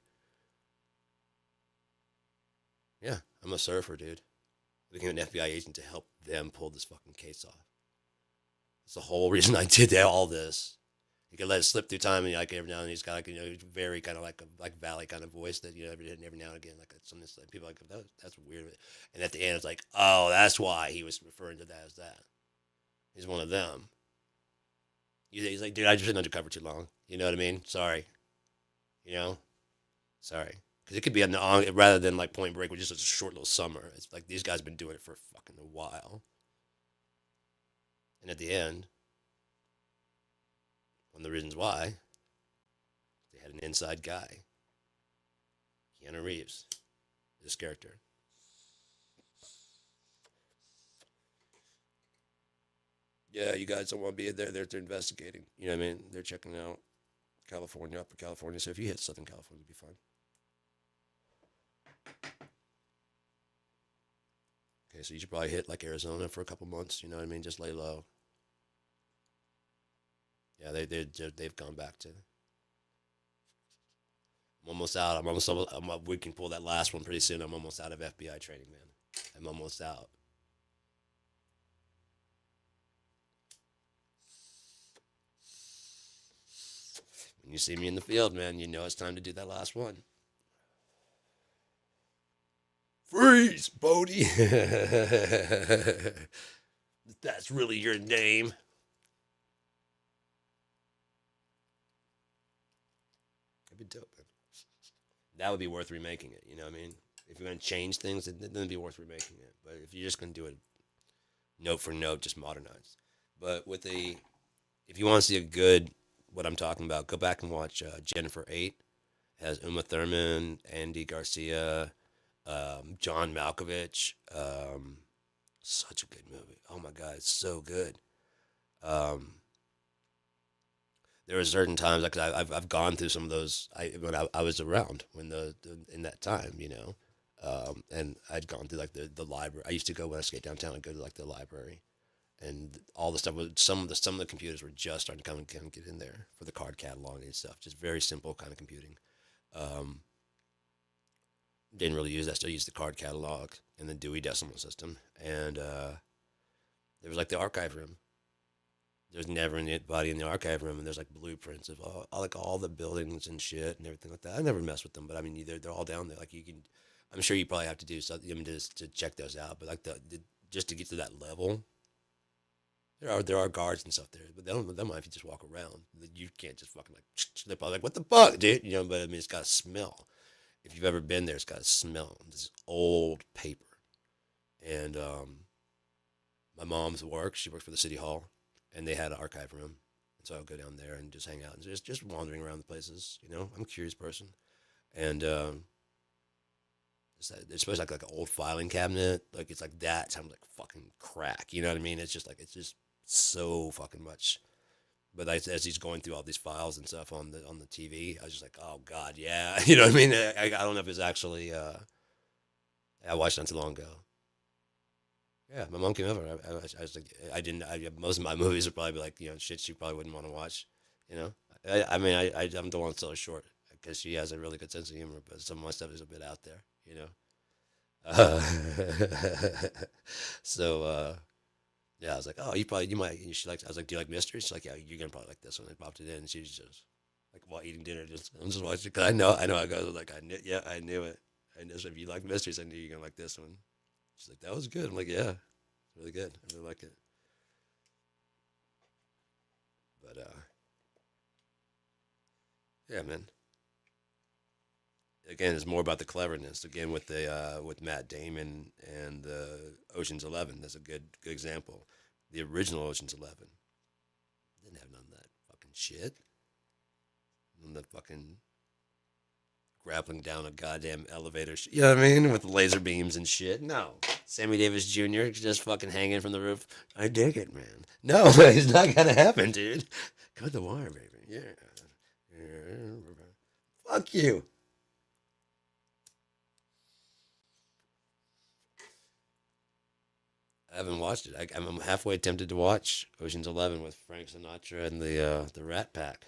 Yeah, I'm a surfer, dude. I became an FBI agent to help them pull this fucking case off. That's the whole reason I did all this. You can let it slip through time, and like every now and then he's got very kind of like Valley kind of voice that every now and again something like people are like that's weird. And at the end it's like, oh, that's why he was referring to that as that. He's one of them. He's like, dude, I just been undercover too long. You know what I mean? Sorry. Sorry. Because it could be rather than like Point Break, which is just a short little summer. It's like these guys have been doing it for fucking a while. And at the end, one of the reasons why, they had an inside guy, Keanu Reeves, this character. Yeah, you guys don't want to be there. They're investigating. You know what I mean? They're checking out California, Upper California. So if you hit Southern California, you'll be fine. Okay, so you should probably hit like Arizona for a couple months. You know what I mean? Just lay low. Yeah, they've gone back to. I'm almost out. We can pull that last one pretty soon. I'm almost out of FBI training, man. I'm almost out. When you see me in the field, man, you know it's time to do that last one. Freeze, Bodie. That's really your name. That'd be dope, man. That would be worth remaking it. You know what I mean? If you're gonna change things, then it'd be worth remaking it. But if you're just gonna do it note for note, just modernized. But if you want to see a good, what I'm talking about, go back and watch Jennifer 8. It has Uma Thurman, Andy Garcia, John Malkovich. Such a good movie. Oh my God, it's so good. Um, there were certain times like I've gone through some of those. When I was around when in that time, and I'd gone through like the library. I used to go when I skate downtown. I'd go to like the library, and all the stuff was some of the computers were just starting to come get in there for the card catalog and stuff. Just very simple kind of computing. Um, didn't really use that. Still used the card catalog and the Dewey Decimal System, and there was like the archive room. There's never anybody in the archive room, and there's like blueprints of all the buildings and shit and everything like that. I never mess with them, but I mean, they're all down there. Like you can, I'm sure you probably have to do something, I mean, to check those out. But like just to get to that level, there are guards and stuff there, but they don't mind if you just walk around. You can't just fucking like they're probably like, what the fuck, dude? But I mean, it's got a smell. If you've ever been there, it's got a smell. This old paper, and my mom's work. She worked for the city hall, and they had an archive room, and so I would go down there and just hang out and just wandering around the places. I'm a curious person, and it's supposed like an old filing cabinet, like it's like that sounds like fucking crack. You know what I mean? It's just so fucking much. But as he's going through all these files and stuff on the TV, I was just like, oh God, yeah. You know what I mean? I don't know if it's actually. I watched it not too long ago. Yeah, my mom came over. I was like, I didn't. Most of my movies would probably be like, shit she probably wouldn't want to watch. You know, I mean, I'm the one to sell her short because she has a really good sense of humor, but some of my stuff is a bit out there. Uh, so yeah, I was like, oh, you might. She likes. I was like, do you like mysteries? She's like, yeah, you're gonna probably like this one. I popped it in, and she was just like while eating dinner, I'm just watching because I know how it goes. I was like, I knew it. I knew so if you like mysteries, I knew you're gonna like this one. She's like, that was good. I'm like, yeah, it's really good. I really like it. But yeah, man. Again, it's more about the cleverness. Again, with Matt Damon and Ocean's 11, that's a good example. The original Ocean's 11 didn't have none of that fucking shit. None of the fucking grappling down a goddamn elevator. You know what I mean? With laser beams and shit. No. Sammy Davis Jr. just fucking hanging from the roof. I dig it, man. No, it's not gonna happen, dude. Cut the wire, baby. Yeah. Fuck you. I haven't watched it. I'm halfway tempted to watch Ocean's 11 with Frank Sinatra and the Rat Pack.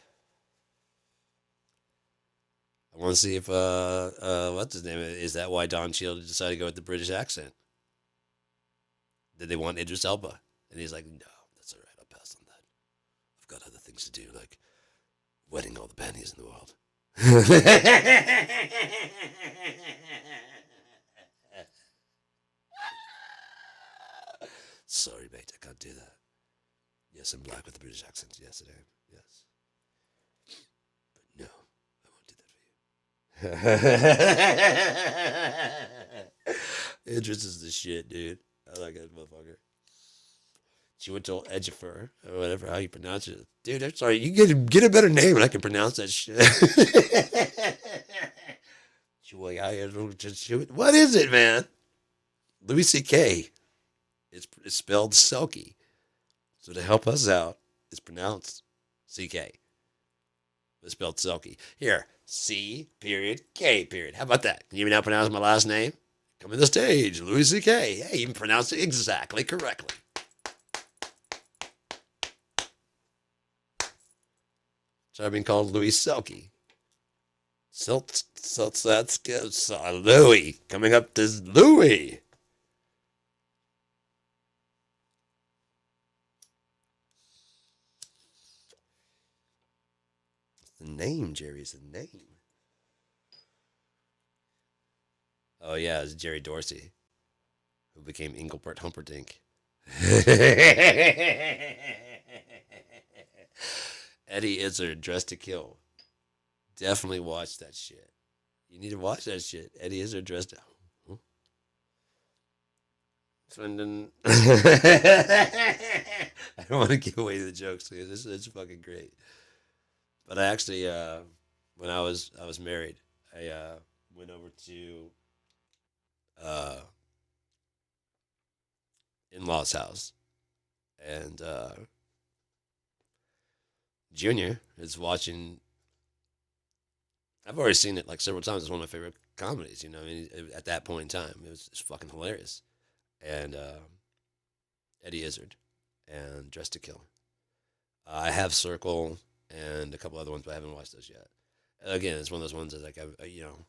I want to see if what's his name? Is that why Don Cheadle decided to go with the British accent? Did they want Idris Elba? And he's like, no, that's all right. I'll pass on that. I've got other things to do, like wedding all the panties in the world. Sorry, mate, I can't do that. Yes, I'm black with a British accent. Yes, I am. Yes, but no, I won't do that for you. Idris is the shit, dude. I like that motherfucker. She went to Edgefer or whatever how you pronounce it, dude. I'm sorry. You get a better name, and I can pronounce that shit. What is it, man? Louis C.K. It's spelled Selkie. So to help us out, it's pronounced C.K. It's spelled Selkie. Here, C period K period. How about that? Can you now pronounce my last name? Coming to the stage, Louis C.K. Hey, you pronounced it exactly correctly. Try being called Louis Selkie. That's good. Louis. Coming up to Louis. The name, Jerry's the name. Oh, yeah, it's Jerry Dorsey, who became Engelbert Humperdinck. Eddie Izzard, Dressed to Kill. Definitely watch that shit. You need to watch that shit. Eddie Izzard, Dressed to... I don't want to give away the jokes because this is fucking great. But I actually, when I was married, I went over to uh, in-laws' house, and Junior is watching. I've already seen it like several times. It's one of my favorite comedies. You know, I mean, at that point in time, it was just fucking hilarious. And Eddie Izzard and Dressed to Kill. I have Circle and a couple other ones, but I haven't watched those yet. Again, it's one of those ones that like you know,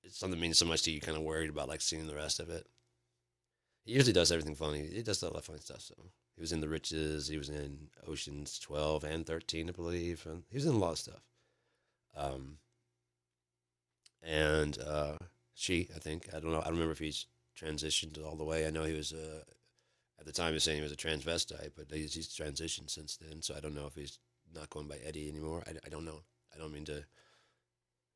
it's something that means so much to you. Kind of worried about like seeing the rest of it. He usually does everything funny. He does a lot of funny stuff. So he was in The Riches. He was in Ocean's 12 and 13, I believe, and he was in a lot of stuff. Um, and I think, I don't know. I don't remember if he's transitioned all the way. I know he was at the time he was saying he was a transvestite, but he's transitioned since then. So I don't know if he's not going by Eddie anymore. I don't know. I don't mean to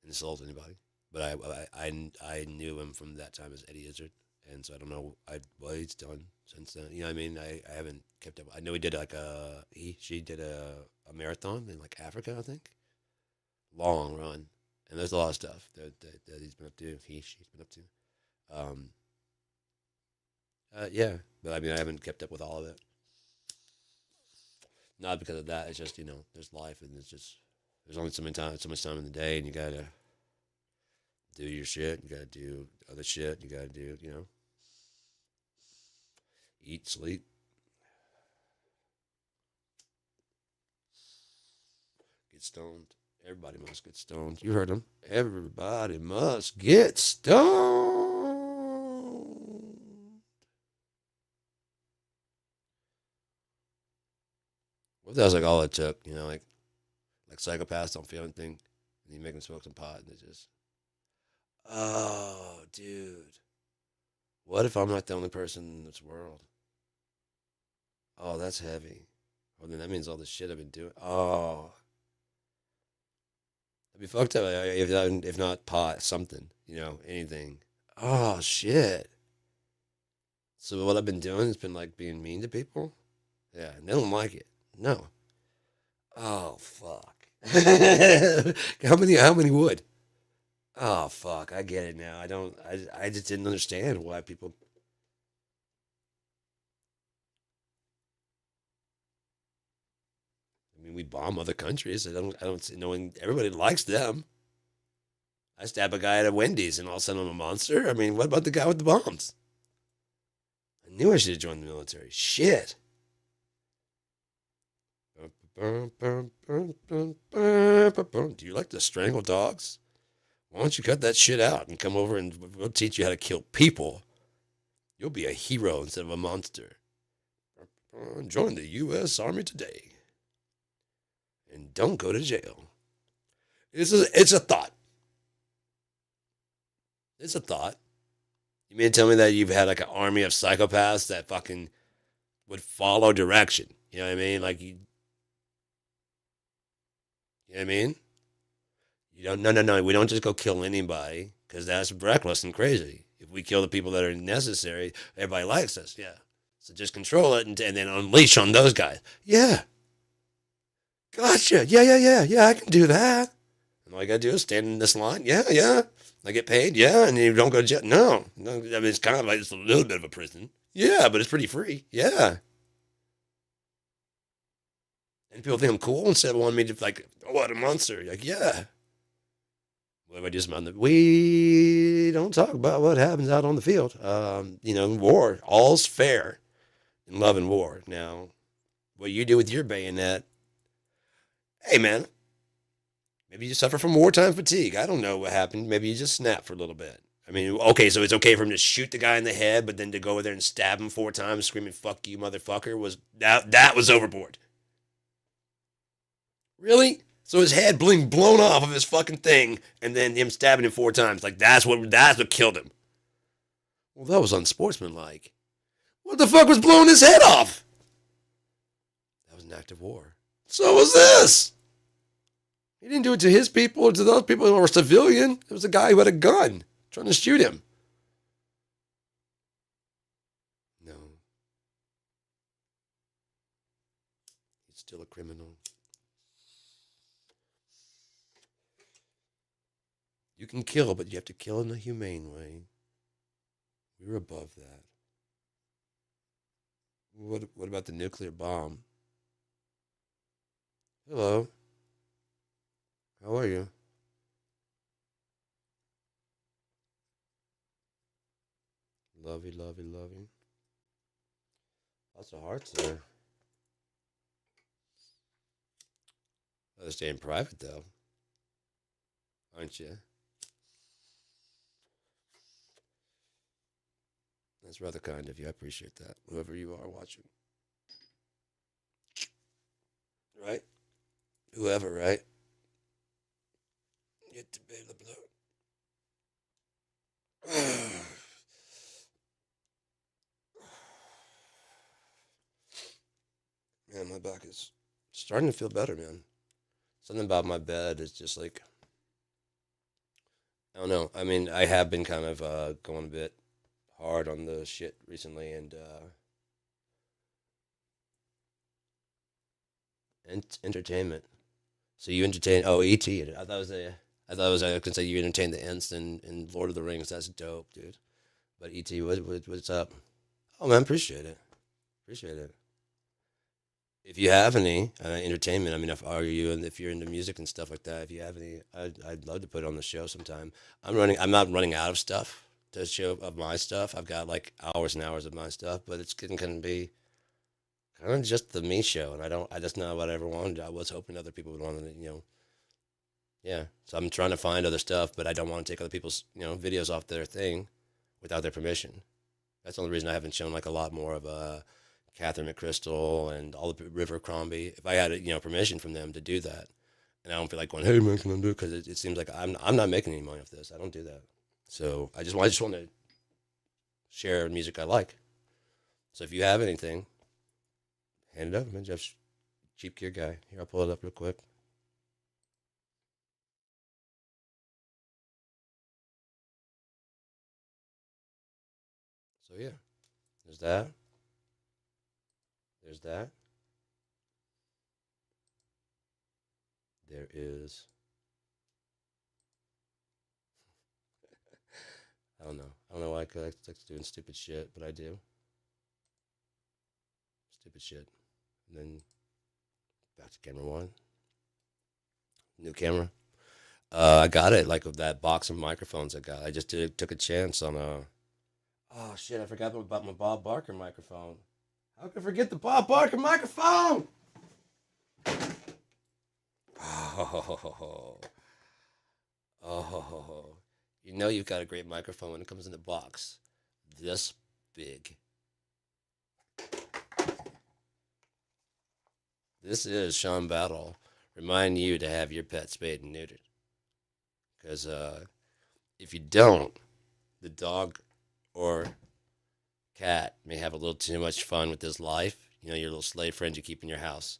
insult anybody, but I knew him from that time as Eddie Izzard, and so I don't know what he's done since then. You know what I mean? I haven't kept up. I know he did like she did a marathon in like Africa, I think. Long run, and there's a lot of stuff that he's been up to. She's been up to. Um, yeah, but I mean I haven't kept up with all of it. Not because of that. It's just there's life, and it's just there's only so much time in the day, and you gotta do your shit. You gotta do other shit. You gotta do eat, sleep, get stoned. Everybody must get stoned. You heard him. Everybody must get stoned. What if that was like all it took? Like psychopaths don't feel anything, and you make them smoke some pot, and they just, oh, dude, what if I'm not the only person in this world? Oh, that's heavy. Well, then that means all the shit I've been doing. Oh, I'd be fucked up if not pot, something, anything. Oh shit. So what I've been doing has been like being mean to people. Yeah, and they don't like it. No. Oh fuck. How many would? Oh fuck, I get it now. I just didn't understand why people. I mean, we bomb other countries. I don't see knowing everybody likes them. I stab a guy at a Wendy's and all of a sudden I'm a monster. I mean, what about the guy with the bombs? I knew I should have joined the military. Shit. Do you like to strangle dogs? Why don't you cut that shit out and come over and we'll teach you how to kill people? You'll be a hero instead of a monster. Join the U.S. Army today. And don't go to jail. It's a thought. It's a thought. You mean to tell me that you've had like an army of psychopaths that fucking would follow direction? You know what I mean? Like you know what I mean? You don't. No, no, no. We don't just go kill anybody because that's reckless and crazy. If we kill the people that are necessary, everybody likes us. Yeah. So just control it and then unleash on those guys. Yeah. Gotcha. Yeah, yeah, yeah, yeah. I can do that. And all you gotta do is stand in this line. Yeah, yeah. I get paid. Yeah, and you don't go to jail. No, no. I mean, it's kind of like it's a little bit of a prison. Yeah, but it's pretty free. Yeah. And people think I'm cool instead of wanting me to like, oh, what a monster. Like, yeah. What do I do? We don't talk about what happens out on the field. War, all's fair in love and war. Now, what you do with your bayonet, hey man, maybe you suffer from wartime fatigue. I don't know what happened. Maybe you just snap for a little bit. I mean, okay, so it's okay for him to shoot the guy in the head, but then to go over there and stab him 4 times, screaming "fuck you, motherfucker," was that was overboard. Really? So his head being blown off of his fucking thing, and then him stabbing him 4 times. Like that's what killed him. Well, that was unsportsmanlike. What the fuck was blowing his head off? That was an act of war. So was this. He didn't do it to his people or to those people who were civilian. It was a guy who had a gun trying to shoot him. No. He's still a criminal. You can kill, but you have to kill in a humane way. We're above that. What about the nuclear bomb? Hello. How are you? Lovey, lovey, lovey. Lots of hearts there. I'll stay in private though, aren't you? That's rather kind of you. I appreciate that. Whoever you are watching. Right? Whoever, right? Get to pay the blow. Man, my back is starting to feel better, man. Something about my bed is just like, I don't know. I mean, I have been kind of going a bit hard on the shit recently, and entertainment. So you entertain? Oh, ET. I thought it was. I was gonna say you entertain the Ents in Lord of the Rings. That's dope, dude. But ET, what's up? Oh man, appreciate it. Appreciate it. If you have any entertainment, I mean, if are you and if you're into music and stuff like that, if you have any, I'd love to put it on the show sometime. I'm not running out of stuff to show of my stuff. I've got like hours and hours of my stuff, but it's getting kind of be kind of just the me show, and I just not what I ever wanted. I was hoping other people would want to, yeah. So I'm trying to find other stuff, but I don't want to take other people's, videos off their thing without their permission. That's the only reason I haven't shown like a lot more of Catherine McChrystal and all the River Crombie. If I had, permission from them to do that, and I don't feel like going, hey man, can I do it? Because it seems like I'm not making any money off this. I don't do that. So I just want to share music I like. So if you have anything, hand it up, man. Jeff's cheap gear guy. Here, I'll pull it up real quick. So yeah, there's that. There's that. There is. I don't know. I don't know why I like doing stupid shit, but I do. Stupid shit. And then back to camera one. New camera. I got it like with that box of microphones I got. I just took a chance on a. Oh shit! I forgot about my Bob Barker microphone. How could I forget the Bob Barker microphone? Oh, oh, you've got a great microphone when it comes in the box. This big. This is Sean Battle. Remind you to have your pet spayed and neutered. Because if you don't, the dog or cat may have a little too much fun with his life. Your little slave friends you keep in your house.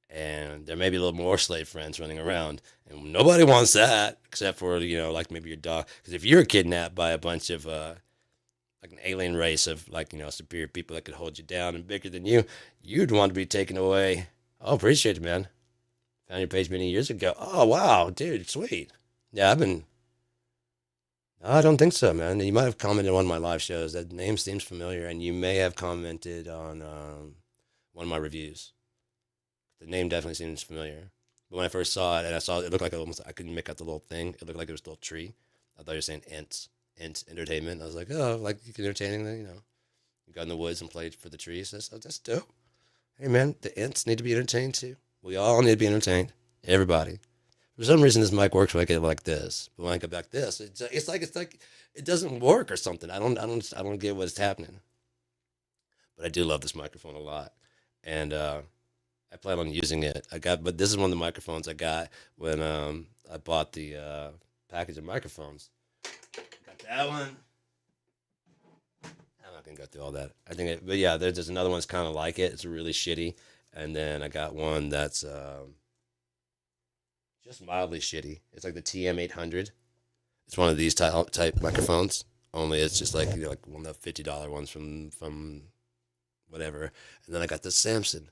And there may be a little more slave friends running around. And nobody wants that except for, like maybe your dog. Because if you're kidnapped by a bunch of, like an alien race of, like, superior people that could hold you down and bigger than you, you'd want to be taken away. Oh, appreciate it, man. Found your page many years ago. Oh, wow, dude, sweet. Yeah, I don't think so, man. You might have commented on one of my live shows. That name seems familiar, and you may have commented on one of my reviews. The name definitely seems familiar. But when I first saw it, and I saw it, it looked like almost I couldn't make out the little thing. It looked like it was a little tree. I thought you were saying int entertainment. I was like, oh, like you can entertaining, you know. You got in the woods and played for the trees. That's dope. Hey man, the ints need to be entertained too. We all need to be entertained. Everybody. For some reason, this mic works when I get like this, but when I get back this, it's like it doesn't work or something. I don't get what's happening. But I do love this microphone a lot, and I plan on using it. But this is one of the microphones I got when I bought the package of microphones. Got that one. I'm not gonna go through all that. But yeah, there's another one that's kind of like it. It's really shitty, and then I got one that's just mildly shitty. It's like the TM800. It's one of these type microphones. Only it's just like like one of the $50 ones from whatever. And then I got the Samson,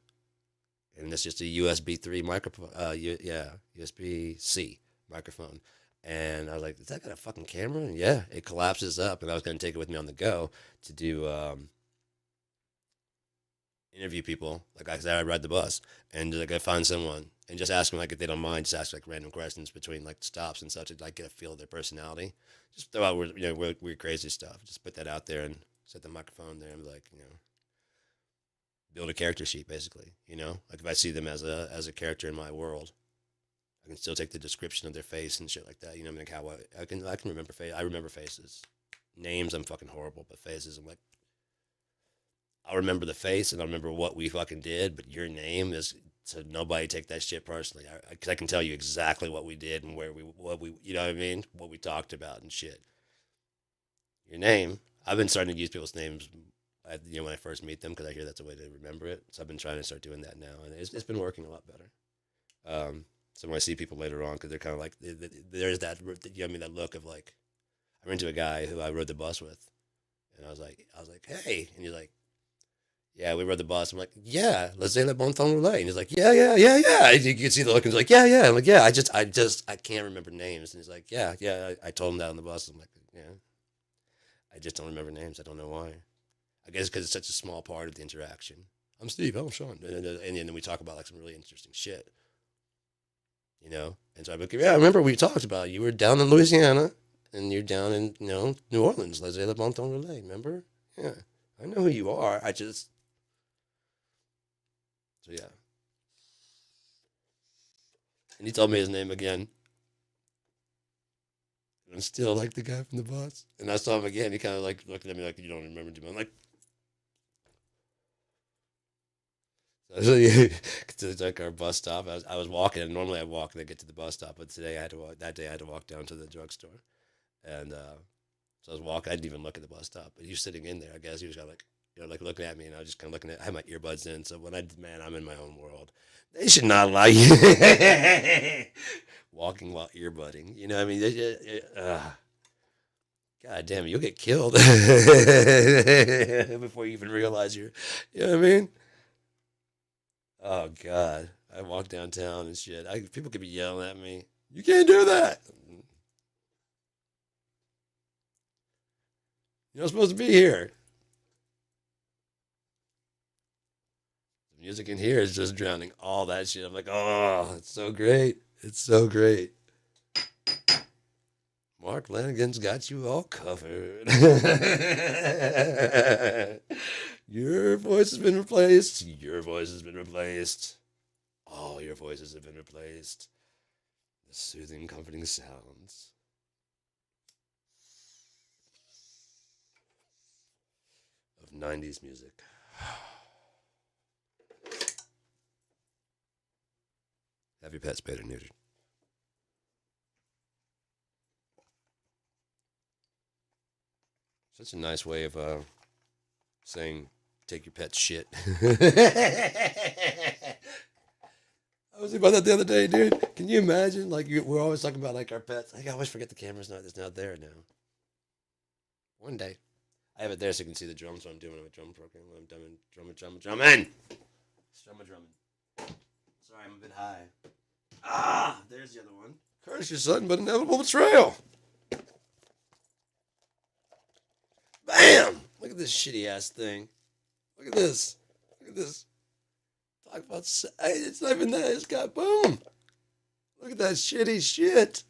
and it's just a USB 3 microphone. Yeah, USB C microphone. And I was like, "Is that got a fucking camera?" And yeah, it collapses up. And I was gonna take it with me on the go to do interview people. Like I said, I ride the bus, and like I find someone and just ask them like if they don't mind, just ask like random questions between like stops and such, to like get a feel of their personality. Just throw out weird crazy stuff. Just put that out there and set the microphone there and be like build a character sheet basically. Like if I see them as a character in my world, I can still take the description of their face and shit like that. I mean, like how I can remember face. I remember faces. Names I'm fucking horrible, but faces I'm like I'll remember the face and I'll remember what we fucking did, but your name is so nobody take that shit personally. Because I can tell you exactly what we did and what we, you know what I mean, what we talked about and shit. Your name, I've been starting to use people's names, when I first meet them because I hear that's a way to remember it. So I've been trying to start doing that now, and it's been working a lot better. So when I see people later on, because they're kind of like, there's that, that look of like, I ran into a guy who I rode the bus with, and I was like, hey, and he's like, yeah, we rode the bus. I'm like, yeah, let's say le bon temps roulette. And he's like, yeah, yeah, yeah, yeah. And you can see the look. And he's like, yeah, yeah. I'm like, yeah, I can't remember names. And he's like, yeah, yeah. I told him that on the bus. I'm like, yeah, I just don't remember names. I don't know why. I guess because it's such a small part of the interaction. I'm Steve. I'm Sean. And then we talk about like some really interesting shit. And so I'm like, yeah, I remember we talked about you were down in Louisiana and you're down in, New Orleans. Let's say le bon temps roulette. Remember? Yeah. I know who you are. So yeah. And he told me his name again. And I'm still like the guy from the bus. And I saw him again. He kind of like looked at me like, you don't remember me. I'm like, so it's like our bus stop. I was walking, and normally I walk and I get to the bus stop, but today I had to walk. That day I had to walk down to the drugstore, and so I was walking. I didn't even look at the bus stop, but he was sitting in there. I guess he was kind of like, like looking at me, and I was just kind of looking at. I had my earbuds in, so man, I'm in my own world. They should not allow you walking while earbudding. You know what I mean? God damn it, you'll get killed before you even realize you're. You know what I mean? Oh God, I walk downtown and shit. People could be yelling at me. You can't do that. You're not supposed to be here. The music in here is just drowning all that shit. I'm like, oh, it's so great. It's so great. Mark Lanigan's got you all covered. Your voice has been replaced. Your voice has been replaced. All your voices have been replaced. The soothing, comforting sounds of 90s music. Have your pets spayed or neutered. Such a nice way of saying take your pet's shit. I was thinking about that the other day, dude. Can you imagine? Like we're always talking about like our pets. I always forget the camera's not. It's not there now. One day, I have it there so you can see the drums. So I'm doing a drum program. I'm drumming. Drumming. Sorry, I'm a bit high. Ah, there's the other one. Curse your sudden but inevitable betrayal. Bam! Look at this shitty ass thing. Look at this. Talk about. It's not even that. It's got boom. Look at that shitty shit.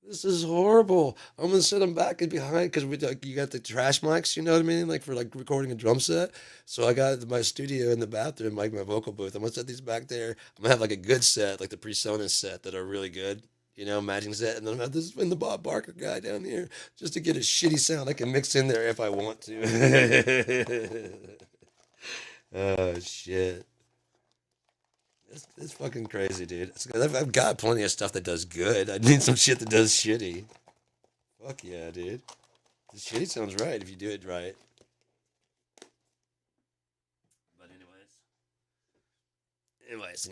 This is horrible. I'm gonna sit him back and behind because we like, you got the trash mics, you know what I mean, like for like recording a drum set. So I got my studio in the bathroom, like my vocal booth. I'm gonna set these back there. I'm gonna have like a good set, like the PreSonus set that are really good, you know, matching set, and then I'm gonna have this and the Bob Barker guy down here just to get a shitty sound I can mix in there if I want to. Oh shit. It's fucking crazy, dude. I've got plenty of stuff that does good. I need some shit that does shitty. Fuck yeah, dude. The shitty sounds right if you do it right. But anyways.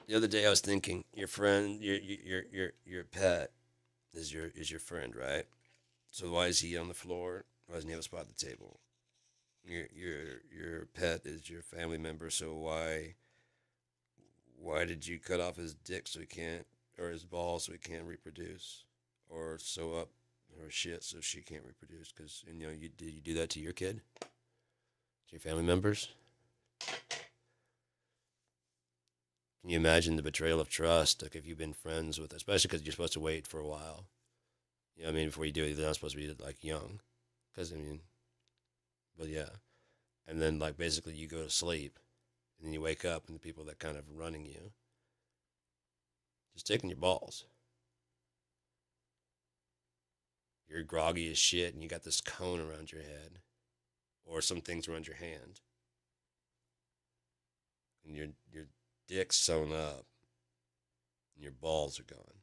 The other day I was thinking, your friend, your pet is your friend, right? So why is he on the floor? Why doesn't he have a spot at the table? Your pet is your family member, so why did you cut off his dick so he can't, or his balls so he can't reproduce, or sew up her shit so she can't reproduce? Because you did you do that to your kid, to your family members? Can you imagine the betrayal of trust? Like if you've been friends with, especially because you're supposed to wait for a while. You know what I mean? Before you do it, you're not supposed to be like young. Because I mean, but yeah, and then like basically you go to sleep, and then you wake up, and the people that kind of running you just taking your balls. You're groggy as shit, and you got this cone around your head, or some things around your hand, and your dick's sewn up, and your balls are gone.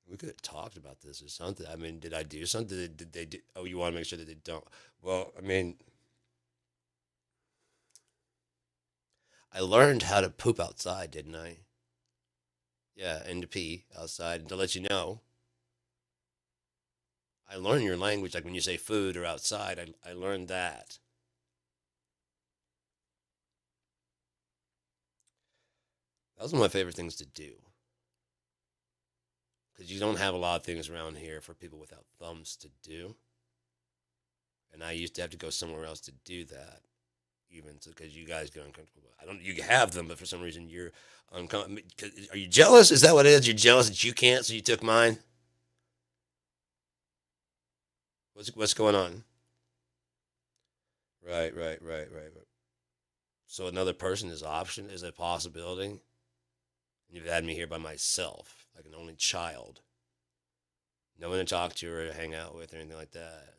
We could have talked about this or something. I mean, did I do something? Did they do? Oh, you want to make sure that they don't? Well, I mean, I learned how to poop outside, didn't I? Yeah, and to pee outside. And to let you know, I learned your language. Like when you say food or outside, I learned that. That was one of my favorite things to do because you don't have a lot of things around here for people without thumbs to do. And I used to have to go somewhere else to do that, even because you guys get uncomfortable. I don't. You have them, but for some reason you're uncomfortable. Are you jealous? Is that what it is? You're jealous that you can't, so you took mine. What's going on? Right. So another person is option is a possibility. And you've had me here by myself, like an only child, no one to talk to or to hang out with or anything like that.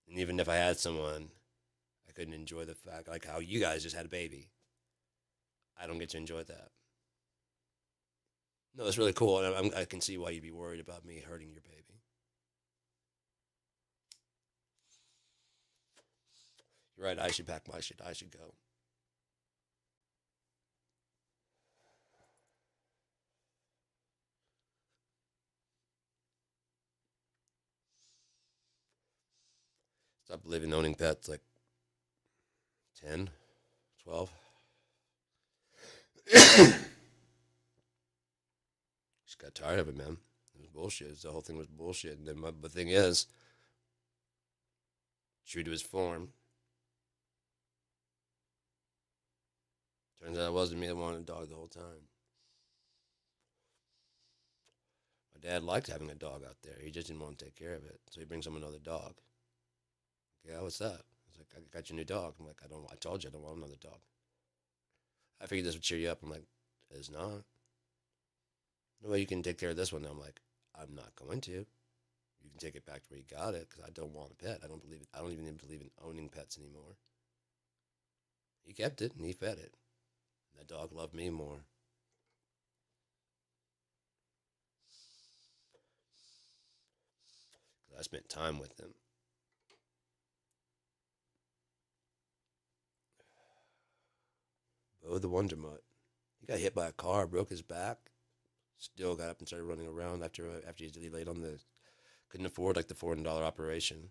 And even if I had someone, I couldn't enjoy the fact like how you guys just had a baby. I don't get to enjoy that. No, it's really cool, and I can see why you'd be worried about me hurting your baby. You're right. I should pack my shit. I should go. Stop believing owning pets like 10, 12. Just got tired of it, man. It was bullshit. The whole thing was bullshit. And then the thing is, true to his form, turns out it wasn't me that wanted a dog the whole time. My dad liked having a dog out there. He just didn't want to take care of it. So he brings him another dog. Yeah, what's that? He's like, I got your new dog. I'm like, I don't. I told you I don't want another dog. I figured this would cheer you up. I'm like, it's not. No way you can take care of this one. I'm like, I'm not going to. You can take it back to where you got it because I don't want a pet. I don't believe it. I don't even believe in owning pets anymore. He kept it and he fed it. That dog loved me more. I spent time with him. Bo the Wonder Mutt. He got hit by a car, broke his back. Still got up and started running around after he laid on the couldn't afford like the $400 operation.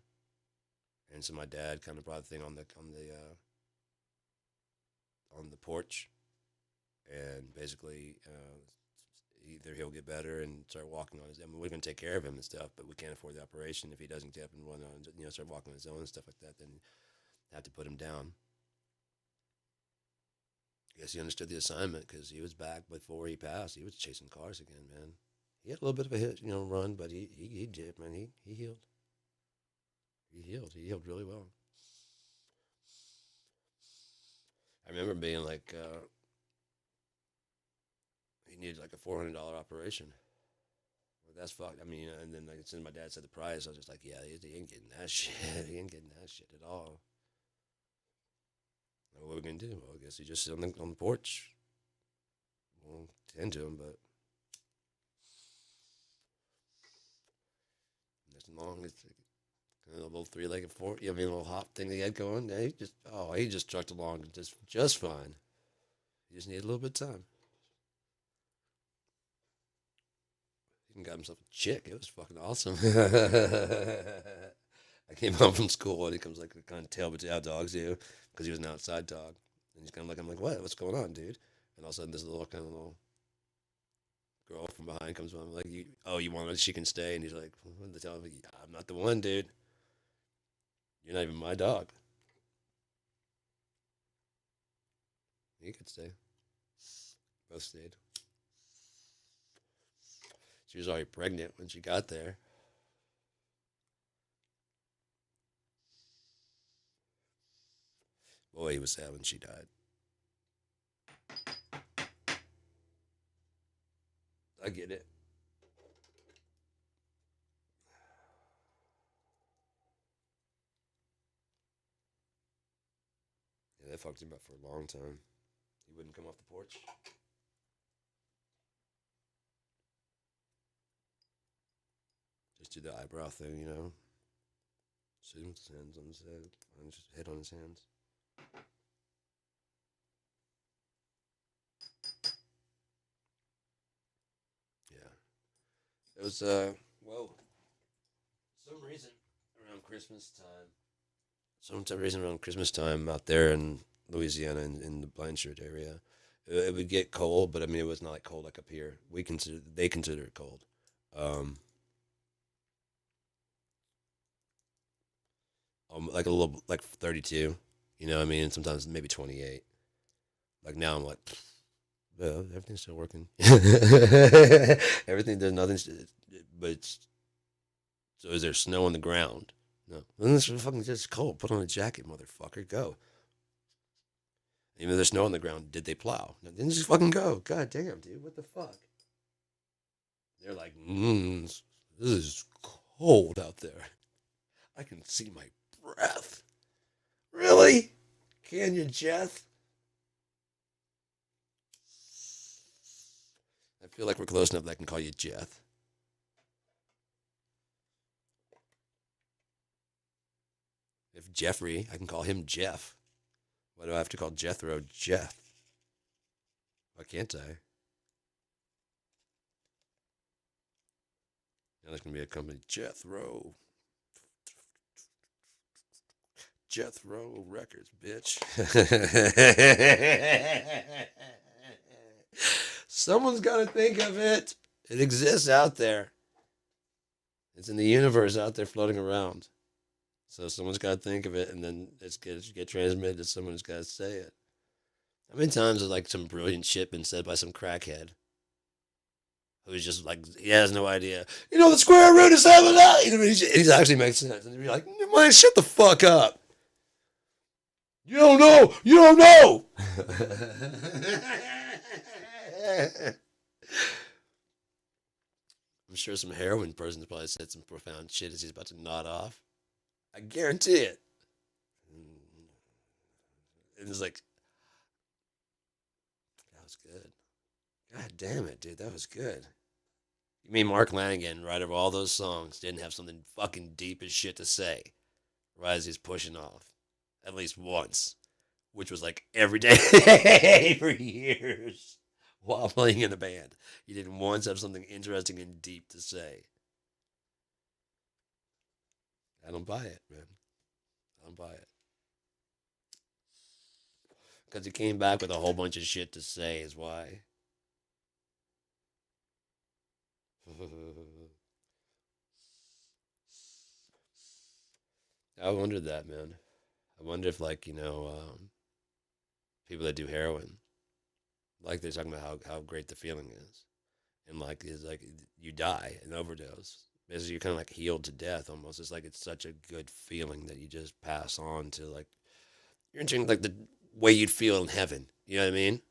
And so my dad kind of brought the thing on the porch, and basically either he'll get better and start walking on his. I mean, we're gonna take care of him and stuff, but we can't afford the operation if he doesn't get up and run on, start walking on his own and stuff like that. Then have to put him down. I guess he understood the assignment because he was back before he passed. He was chasing cars again, man. He had a little bit of a hit, run, but he did, man. He healed. He healed. He healed really well. I remember being like, he needed like a $400 operation. Well, that's fucked. I mean, and then like as soon as my dad said the price, I was just like, yeah, he ain't getting that shit. He ain't getting that shit at all. What are we gonna do? Well, I guess he just sit on the porch. We'll tend to him, but nothing long. It's like a little three-legged fork. I mean, a little hop thing he had going. Yeah, he just trucked along just fine. He just needed a little bit of time. He even got himself a chick. It was fucking awesome. I came home from school and he comes like kind of tail between how dogs do because he was an outside dog. And he's kind of like, I'm like, what? What's going on, dude? And all of a sudden, this little kind of little girl from behind comes on. I'm like, you want her? She can stay. And he's like, what the hell? I'm not the one, dude. You're not even my dog. He could stay. Both stayed. She was already pregnant when she got there. Boy, he was sad when she died. I get it. Yeah, that fucked him up for a long time. He wouldn't come off the porch. Just do the eyebrow thing. Sit with his hands on his head. And just head on his hands. Yeah. It was, well, some reason around Christmas time. Some reason around Christmas time out there in Louisiana in the Blanchard area, it would get cold, but I mean it was not like cold like up here. They consider it cold. Um, like a little like 32. I mean sometimes maybe 28. Like now I'm like, well, everything's still working. Everything there's nothing, but so is there snow on the ground? No. Then it's fucking just cold. Put on a jacket, motherfucker. Go. Even though there's snow on the ground, did they plow? No, then just fucking go. God damn, dude. What the fuck? They're like, this is cold out there. I can see my breath. Really? Can you, Jeff? I feel like we're close enough that I can call you Jeff. If Jeffrey, I can call him Jeff. Why do I have to call Jethro Jeff? Why can't I? Now there's going to be a company, Jethro. Jethro Records, bitch. Someone's got to think of it. It exists out there. It's in the universe out there floating around. So someone's got to think of it, and then it's get transmitted to someone who's got to say it. How many times has like some brilliant shit been said by some crackhead who's just like he has no idea? The square root of 7. He actually makes sense, and you're like, man, shut the fuck up. You don't know. You don't know. I'm sure some heroin person's probably said some profound shit as he's about to nod off. I guarantee it. And it's like, that was good. God damn it, dude, that was good. You mean Mark Lanigan, writer of all those songs, didn't have something fucking deep as shit to say right as he's pushing off? At least once. Which was like every day for years while playing in the band. He didn't once have something interesting and deep to say. I don't buy it, man. I don't buy it. Because he came back with a whole bunch of shit to say, is why. I wondered that, man. I wonder if, like, people that do heroin, like they're talking about how great the feeling is, and like is like you die an overdose. Basically, you're kind of like healed to death almost. It's like it's such a good feeling that you just pass on to like you're entering like the way you'd feel in heaven. You know what I mean?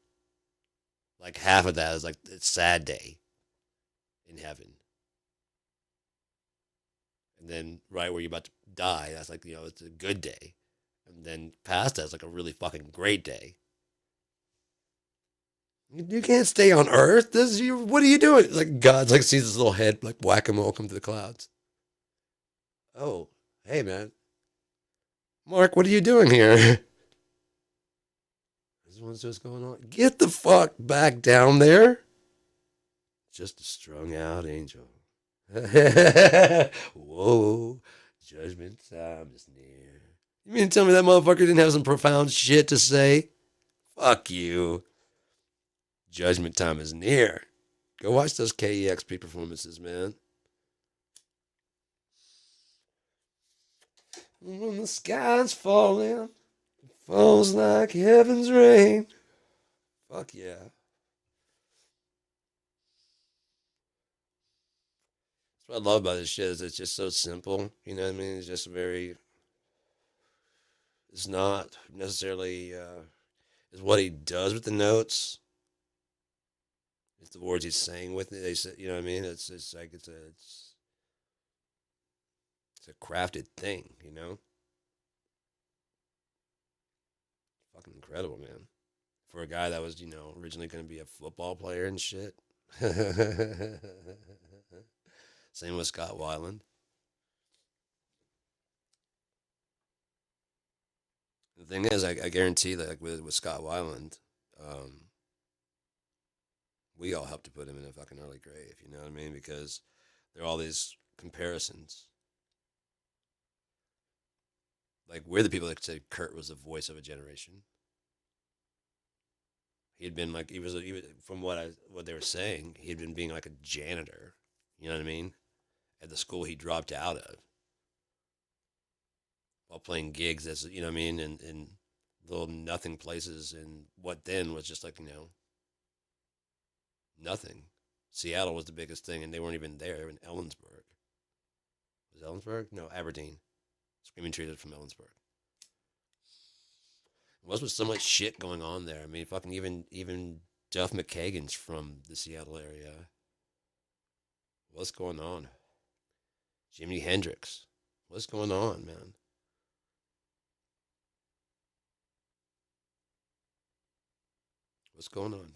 Like half of that is like it's sad day in heaven, and then right where you're about to die, that's like it's a good day, and then past that's like a really fucking great day. You can't stay on Earth. This is you. What are you doing? Like God's like sees this little head like whack a mole come to the clouds. Oh, hey man, Mark, what are you doing here? This one's just going on. Get the fuck back down there. Just a strung out angel. Whoa, judgment time is near. You mean to tell me that motherfucker didn't have some profound shit to say? Fuck you. Judgment time is near. Go watch those KEXP performances, man. When the sky's falling, it falls like heaven's rain. Fuck yeah. That's what I love about this shit is it's just so simple. You know what I mean? It's just very. It's not necessarily. Is what he does with the notes. It's the words he's saying with it. They say, you know what I mean? It's like it's a crafted thing. Fucking incredible, man. For a guy that was originally going to be a football player and shit. Same with Scott Weiland. The thing is, I guarantee that like with Scott Weiland, um, we all helped to put him in a fucking early grave. You know what I mean? Because there are all these comparisons. Like we're the people that said Kurt was the voice of a generation. He had been like he was from what they were saying. He had been being like a janitor. You know what I mean? At the school he dropped out of while playing gigs as you know what I mean in little nothing places and what then was just like nothing. Seattle was the biggest thing and they weren't even there. They were in Ellensburg. Was it Ellensburg? No, Aberdeen. Screaming Trees from Ellensburg. What's with so much shit going on there? I mean, fucking even Duff McKagan's from the Seattle area. What's going on? Jimi Hendrix. What's going on, man? What's going on?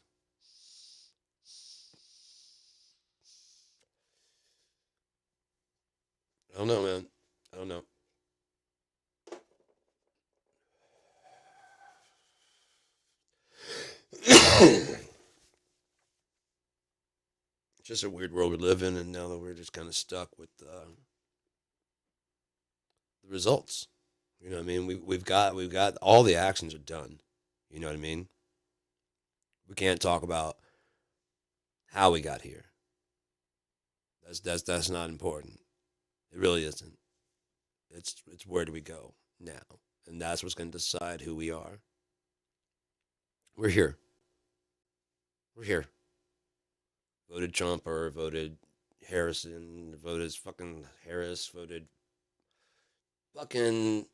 I don't know, man. I don't know. It's just a weird world we live in, and now that we're just kind of stuck with the results. You know what I mean? We've got all the actions are done. You know what I mean? We can't talk about how we got here. That's not important. It really isn't. It's where do we go now, and that's what's going to decide who we are. We're here. We're here. Voted Trump or voted Harrison, voted fucking Harris, voted fucking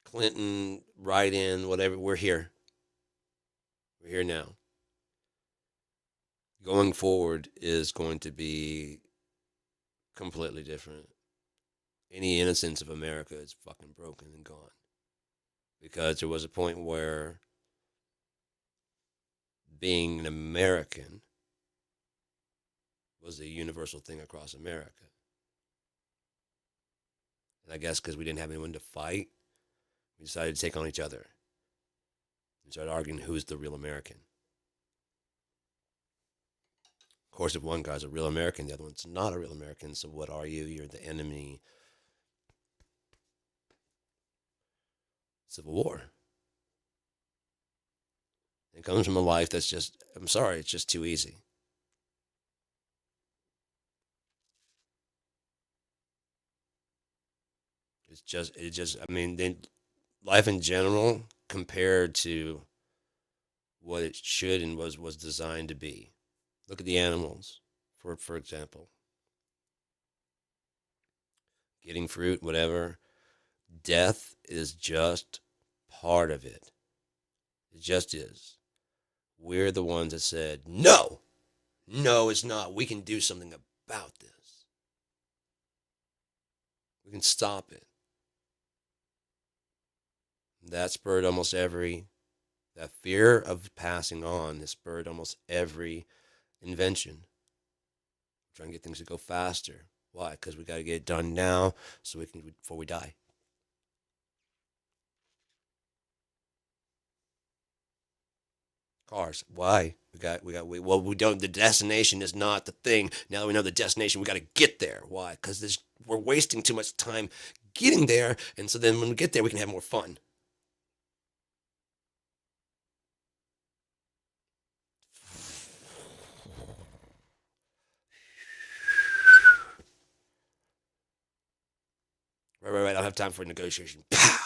Clinton, write in, whatever. We're here. We're here now. Going forward is going to be completely different. Any innocence of America is fucking broken and gone. Because there was a point where being an American was a universal thing across America. And I guess because we didn't have anyone to fight, we decided to take on each other and started arguing who's the real American. Of course, if one guy's a real American, the other one's not a real American. So what are you? You're the enemy. Civil War. It comes from a life that's just, I'm sorry, it's just too easy. I mean, then life in general compared to what it should and was designed to be. Look at the animals, for example, getting fruit, whatever. Death is just part of it. It just is. We're the ones that said, no, no, it's not. We can do something about this. We can stop it. That spurred almost every, that fear of passing on has spurred almost every invention. Trying to get things to go faster. Why? Because we got to get it done now so we can, before we die. Cars. Why? Well, we don't, the destination is not the thing. Now that we know the destination, we got to get there. Why? Because we're wasting too much time getting there. And so then when we get there, we can have more fun. Right. I don't have time for a negotiation. Pow!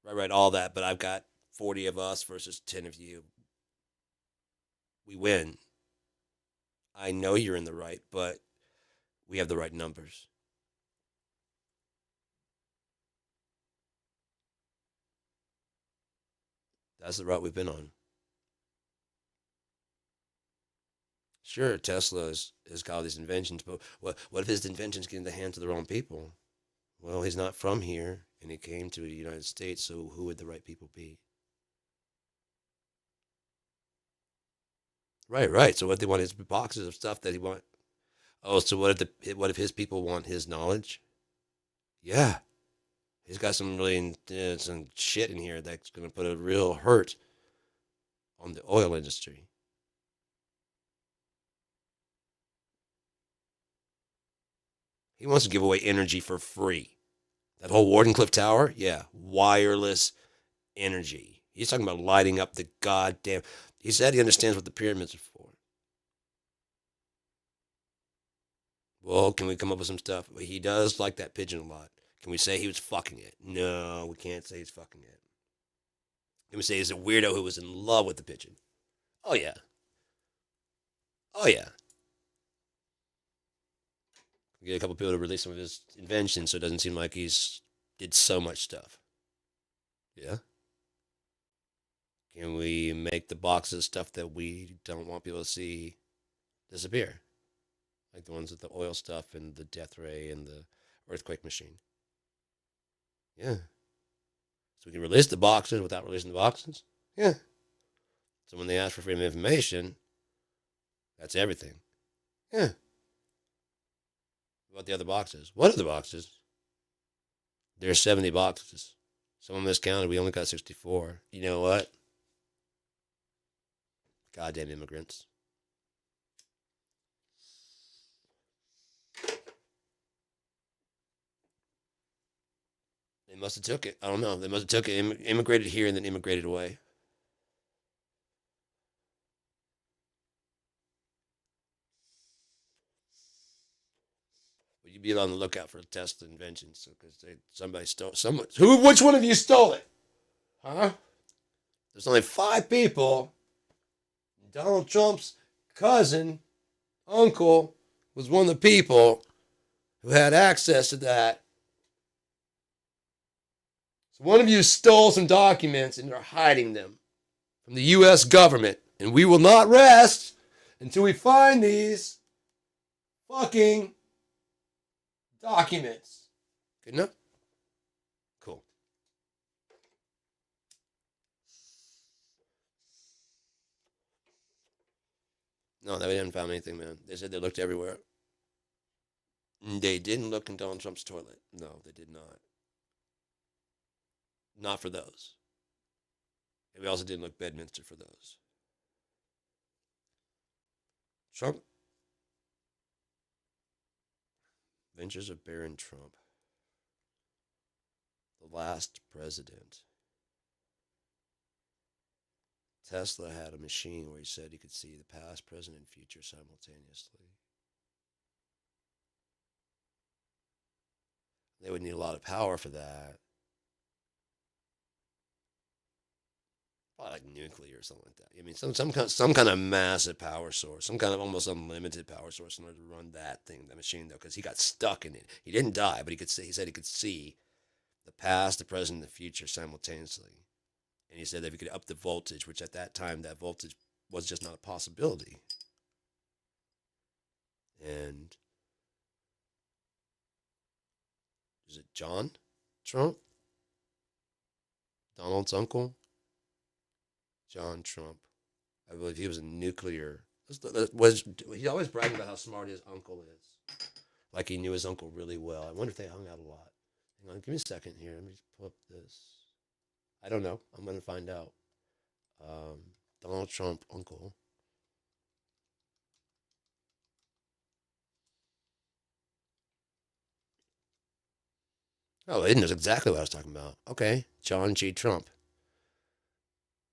Right. All that. But I've got 40 of us versus 10 of you. We win. I know you're in the right, but we have the right numbers. That's the route we've been on. Sure, Tesla has got all these inventions, but what if his inventions get in the hands of the wrong people? Well, he's not from here, and he came to the United States, so who would the right people be? Right. So what they want is boxes of stuff that he want. Oh, so what if his people want his knowledge? Yeah, he's got some really some shit in here that's going to put a real hurt on the oil industry. He wants to give away energy for free. That whole Wardenclyffe Tower, yeah, wireless energy. He's talking about lighting up the goddamn. He said he understands what the pyramids are for. Well, can we come up with some stuff? He does like that pigeon a lot. Can we say he was fucking it? No, we can't say he's fucking it. Can we say he's a weirdo who was in love with the pigeon? Oh yeah. Oh yeah. Get a couple people to release some of his inventions so it doesn't seem like he's did so much stuff. Yeah. Can we make the boxes stuff that we don't want people to see disappear? Like the ones with the oil stuff and the death ray and the earthquake machine. Yeah. So we can release the boxes without releasing the boxes? Yeah. So when they ask for freedom of information, that's everything. Yeah. What about the other boxes? What other boxes? There are 70 boxes. Someone miscounted. We only got 64. You know what? Goddamn immigrants. They must have took it. I don't know. They must have took it, immigrated here, and then immigrated away. But you'd be on the lookout for Tesla inventions because somebody stole someone. Who? Which one of you stole it? Huh? There's only 5 people. Donald Trump's cousin, uncle, was one of the people who had access to that. So one of you stole some documents and are hiding them from the U.S. government. And we will not rest until we find these fucking documents. Good enough? Cool. No, they didn't find anything, man. They said they looked everywhere. They didn't look in Donald Trump's toilet. No, they did not. Not for those. And we also didn't look Bedminster for those. Trump. Adventures of Baron Trump. The last president. Tesla had a machine where he said he could see the past, present, and future simultaneously. They would need a lot of power for that. Probably like nuclear or something like that. I mean, some kind of massive power source, some kind of almost unlimited power source in order to run that thing, that machine though, because he got stuck in it. He didn't die, but he could see. He said he could see the past, the present, and the future simultaneously. And he said that if he could up the voltage, which at that time that voltage was just not a possibility. And is it John Trump? Donald's uncle? John Trump. I believe he was a nuclear. Was he always bragging about how smart his uncle is? Like he knew his uncle really well. I wonder if they hung out a lot. Hang on, give me a second here. Let me just pull up this. I don't know. I'm gonna find out. Um, Donald Trump uncle. Oh, he knows exactly what I was talking about. Okay, John G. Trump.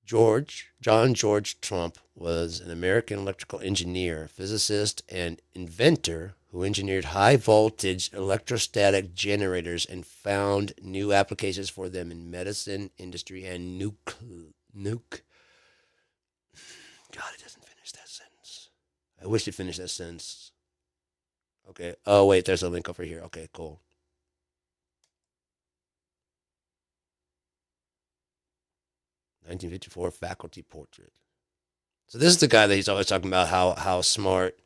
John George Trump was an American electrical engineer, physicist, and inventor who engineered high voltage electrostatic generators and found new applications for them in medicine, industry, and nuke. God, it doesn't finish that sentence. I wish it finished that sentence. Okay. Oh, wait, there's a link over here. Okay, cool. 1954 faculty portrait. So this is the guy that he's always talking about how smart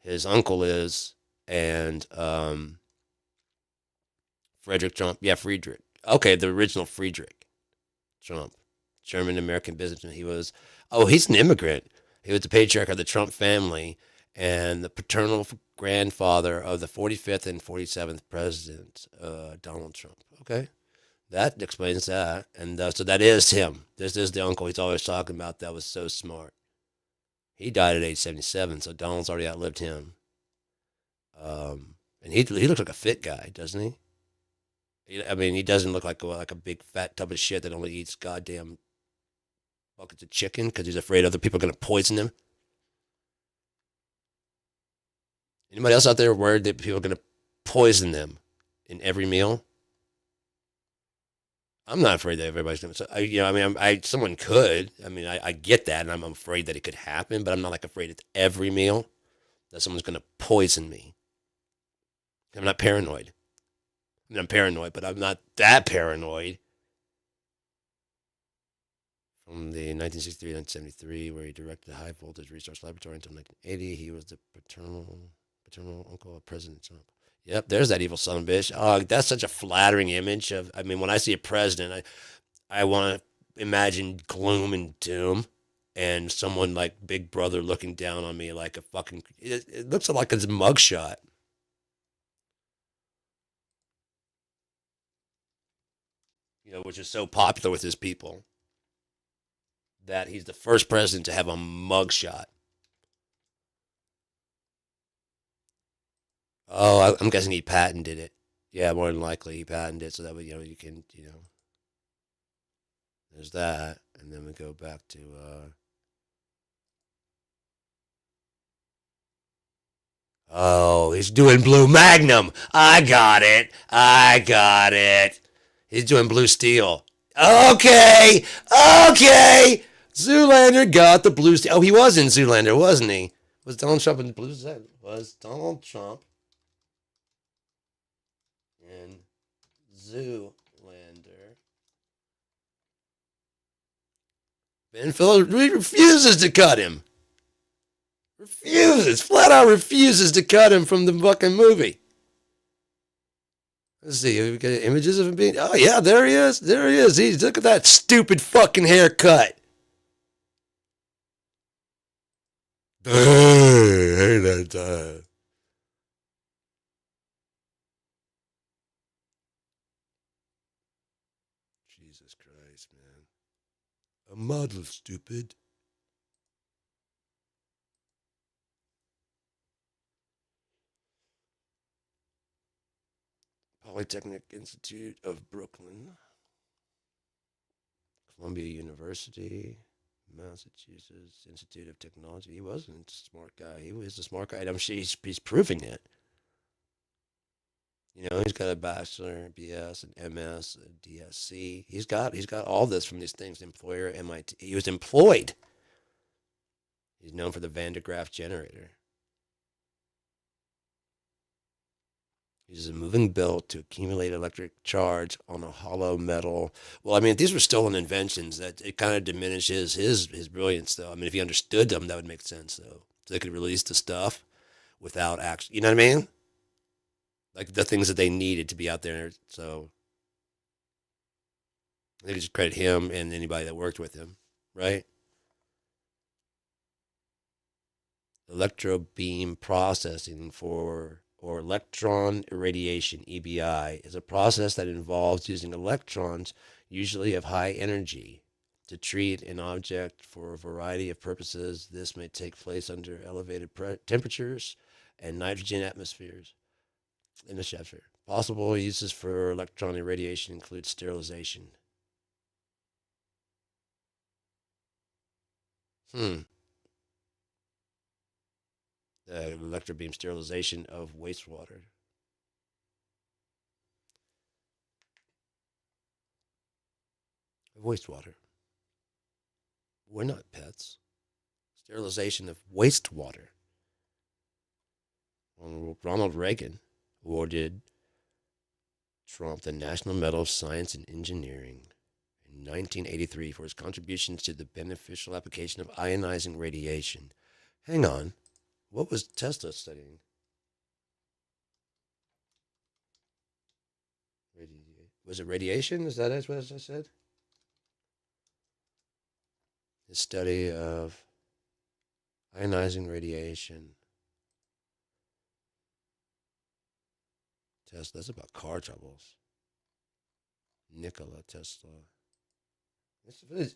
his uncle is, and Frederick Trump. Yeah, Friedrich. Okay, the original Friedrich Trump, German American businessman. He was. Oh, he's an immigrant. He was the patriarch of the Trump family and the paternal grandfather of the 45th and 47th president, Donald Trump. Okay, that explains that. And so that is him. This is the uncle he's always talking about that was so smart. He died at age 77, so Donald's already outlived him. And he looks like a fit guy, doesn't he? I mean, he doesn't look like a big fat tub of shit that only eats goddamn buckets of chicken because he's afraid other people are gonna poison him. Anybody else out there worried that people are gonna poison them in every meal? I'm not afraid that everybody's gonna. So, I mean, someone could. I mean, I get that, and I'm afraid that it could happen, but I'm not like afraid at every meal that someone's gonna poison me. I'm not paranoid. I mean, I'm paranoid, but I'm not that paranoid. From the 1963 1973, where he directed the High Voltage Research Laboratory until 1980, he was the paternal uncle of President Trump. Yep, there's that evil son of a bitch. Oh, that's such a flattering image of. I mean, when I see a president, I want to imagine gloom and doom, and someone like Big Brother looking down on me like a fucking. It looks like it's a mugshot. Which is so popular with his people that he's the first president to have a mugshot. Oh, I'm guessing he patented it. Yeah, more than likely he patented it so that way you can there's that, and then we go back to oh, he's doing Blue Magnum. I got it. I got it. He's doing Blue Steel. Okay, okay. Zoolander got the Blue Steel. Oh, he was in Zoolander, wasn't he? Was Donald Trump in the Blue Steel? Was Donald Trump in Zoolander? Ben Phillips refuses to cut him. Refuses, flat out refuses to cut him from the fucking movie. Let's see, we got images of him being. Oh yeah, there he is. There he is. Look at that stupid fucking haircut. Hey, that. Jesus Christ, man. A model, stupid. Polytechnic Institute of Brooklyn, Columbia University, Massachusetts Institute of Technology. He wasn't a smart guy. He was a smart guy. And I'm sure he's proving it. He's got a bachelor, BS, an MS, a DSC. He's got all this from these things. Employer, MIT. He was employed. He's known for the Van de Graaff generator. Uses a moving belt to accumulate electric charge on a hollow metal. Well, I mean, if these were stolen inventions, that it kind of diminishes his brilliance, though. I mean, if he understood them, that would make sense, though. So they could release the stuff without actually, you know what I mean? Like the things that they needed to be out there. So they could just credit him and anybody that worked with him, right? Electro beam processing for or electron irradiation EBI is a process that involves using electrons, usually of high energy, to treat an object for a variety of purposes. This may take place under elevated temperatures and nitrogen atmospheres in the atmosphere. Possible uses for electron irradiation include sterilization. Hmm. Electrobeam sterilization of wastewater. Of wastewater. We're not pets. Sterilization of wastewater. Ronald Reagan awarded Trump the National Medal of Science and Engineering in 1983 for his contributions to the beneficial application of ionizing radiation. Hang on. What was Tesla studying? Was it radiation? Is that what I said? His study of ionizing radiation. Tesla. That's about car troubles. Nikola Tesla.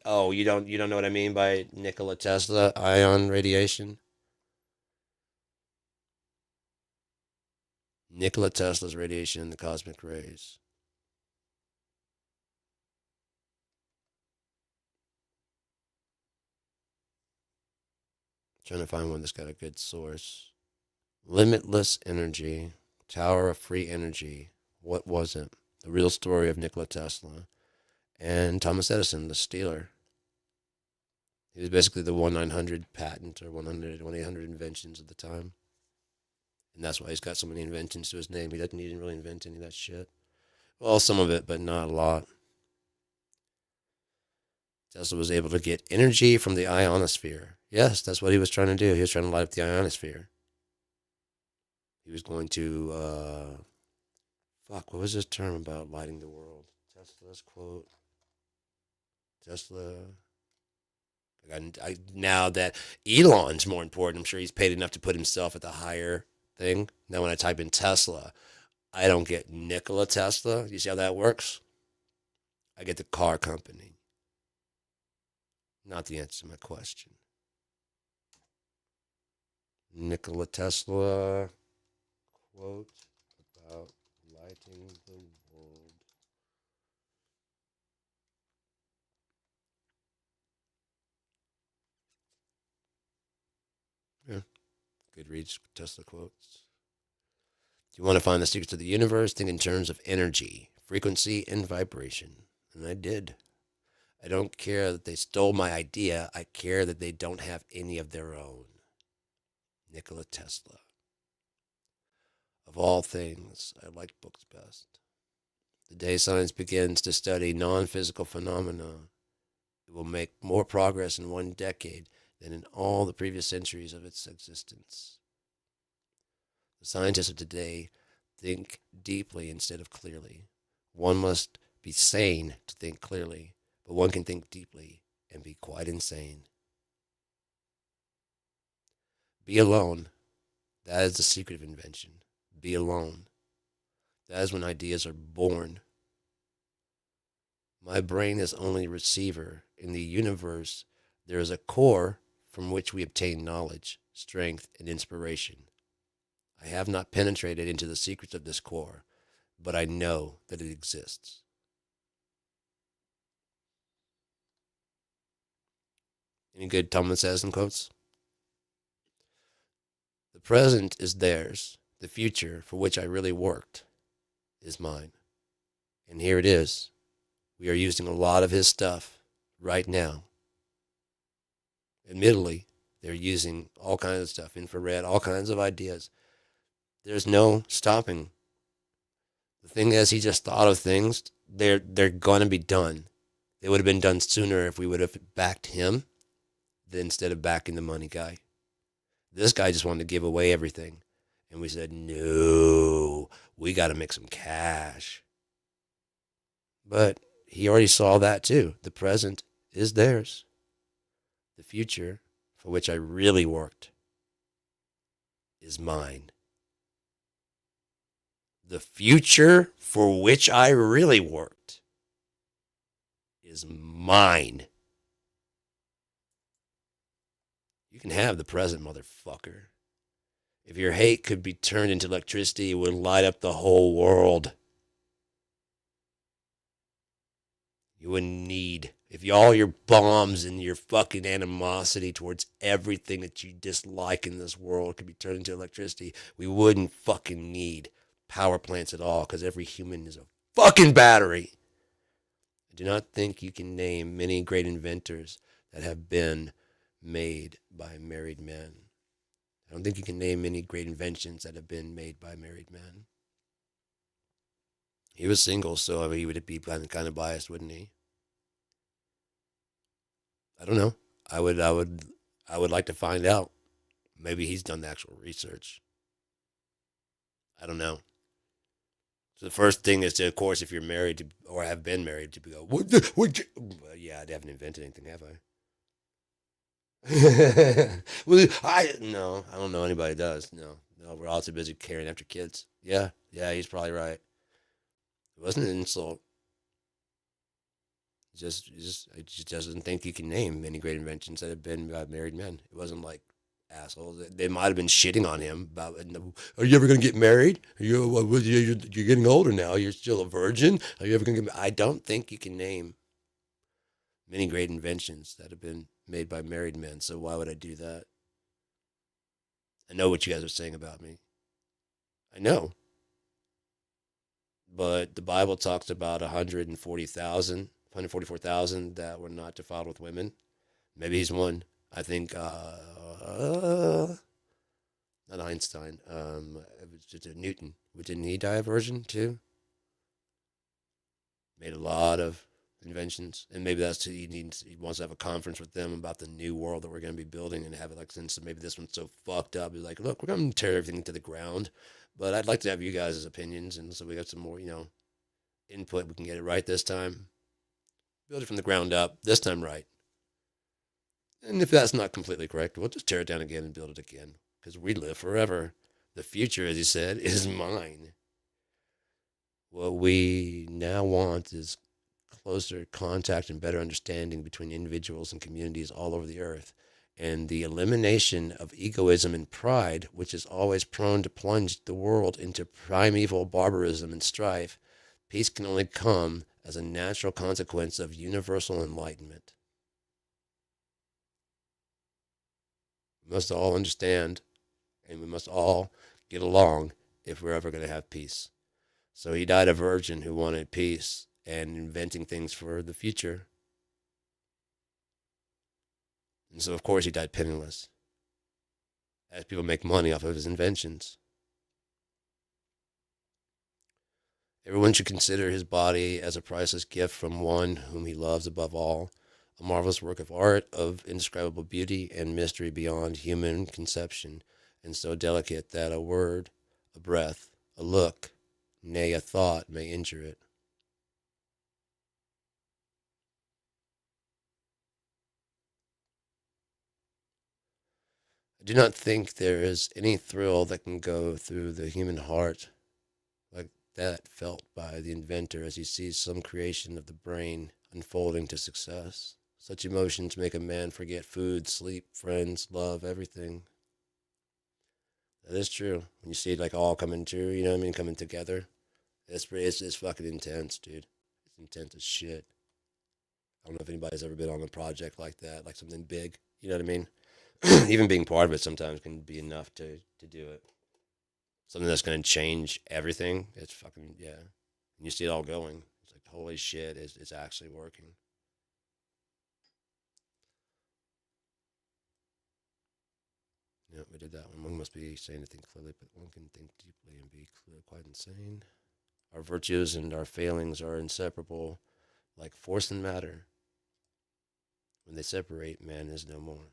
Oh, you don't know what I mean by Nikola Tesla ion radiation? Nikola Tesla's radiation in the cosmic rays. Trying to find one that's got a good source. Limitless energy, tower of free energy. What was it? The real story of Nikola Tesla and Thomas Edison, the stealer. He was basically the 1-900 patent or 1-800 inventions at the time. And that's why he's got so many inventions to his name. He didn't really invent any of that shit. Well, some of it, but not a lot. Tesla was able to get energy from the ionosphere. Yes, that's what he was trying to do. He was trying to light up the ionosphere. He was going to, what was this term about lighting the world? Tesla's quote. Tesla. Now that Elon's more important, I'm sure he's paid enough to put himself at the higher thing. Now, when I type in Tesla, I don't get Nikola Tesla. You see how that works? I get the car company. Not the answer to my question. Nikola Tesla quote about lighting the world. Yeah, good reads, Tesla quotes. Do you want to find the secrets of the universe? Think in terms of energy, frequency, and vibration. And I did. I don't care that they stole my idea. I care that they don't have any of their own. Nikola Tesla. Of all things, I like books best. The day science begins to study non-physical phenomena, it will make more progress in one decade than in all the previous centuries of its existence. The scientists of today think deeply instead of clearly. One must be sane to think clearly, but one can think deeply and be quite insane. Be alone. That is the secret of invention. Be alone. That is when ideas are born. My brain is only a receiver. In the universe, there is a core from which we obtain knowledge, strength, and inspiration. I have not penetrated into the secrets of this core, but I know that it exists. Any good Thomas Edison quotes? The present is theirs, the future for which I really worked. is mine. And here it is. We are using a lot of his stuff right now. Admittedly, they're using all kinds of stuff, infrared, all kinds of ideas. There's no stopping. The thing is, he just thought of things. They're going to be done. They would have been done sooner if we would have backed him instead of backing the money guy. This guy just wanted to give away everything. And we said, no, we got to make some cash. But he already saw that too. The present is theirs. The future, for which I really worked, is mine. The future for which I really worked is mine. You can have the present, motherfucker. If your hate could be turned into electricity, it would light up the whole world. You wouldn't need, if all your bombs and your fucking animosity towards everything that you dislike in this world could be turned into electricity, we wouldn't fucking need power plants at all, because every human is a fucking battery. I do not think you can name many great inventors that have been made by married men. I don't think you can name many great inventions that have been made by married men. He was single, so he would be kind of biased, wouldn't he? I don't know. I would like to find out. Maybe he's done the actual research. I don't know. So the first thing is to, of course, if you're married to, or have been married to, go, what well, yeah, I haven't invented anything, have I? Well, no, I don't know anybody does. No, no, we're all too busy caring after kids. Yeah, yeah, he's probably right. It wasn't an insult. It just doesn't think you can name many great inventions that have been by married men. It wasn't like assholes. They might have been shitting on him about, are you ever going to get married? You're getting older now. You're still a virgin. Are you ever going to get married? I don't think you can name many great inventions that have been made by married men. So why would I do that? I know what you guys are saying about me. I know. But the Bible talks about 144,000 that were not defiled with women. Maybe he's one. I think, not Einstein. It was just Newton. Didn't he die a virgin too? Made a lot of inventions, and maybe that's he needs. He wants to have a conference with them about the new world that we're going to be building, and have it like, since maybe this one's so fucked up, he's like, look, we're going to tear everything to the ground, but I'd like to have you guys' opinions, and so we got some more, input. We can get it right this time. Build it from the ground up this time, right? And if that's not completely correct, we'll just tear it down again and build it again, because we live forever. The future, as he said, is mine. What we now want is closer contact and better understanding between individuals and communities all over the earth, and the elimination of egoism and pride, which is always prone to plunge the world into primeval barbarism and strife. Peace can only come as a natural consequence of universal enlightenment. We must all understand, and we must all get along if we're ever going to have peace. So he died a virgin who wanted peace and inventing things for the future. And so, of course, he died penniless, as people make money off of his inventions. Everyone should consider his body as a priceless gift from one whom he loves above all, a marvelous work of art of indescribable beauty and mystery beyond human conception, and so delicate that a word, a breath, a look, nay, a thought may injure it. I do not think there is any thrill that can go through the human heart like that felt by the inventor as he sees some creation of the brain unfolding to success. Such emotions make a man forget food, sleep, friends, love, everything. That is true. When you see it like all coming true, you know what I mean, coming together, it's fucking intense, dude. It's intense as shit. I don't know if anybody's ever been on a project like that, like something big. You know what I mean? Even being part of it sometimes can be enough to do it. something that's going to change everything. It's fucking, yeah. And you see it all going. It's like, holy shit, it's actually working. Yeah, we did that one. One must be saying to think clearly, but one can think deeply and be clear, quite insane. Our virtues and our failings are inseparable, like force and matter. When they separate, man is no more.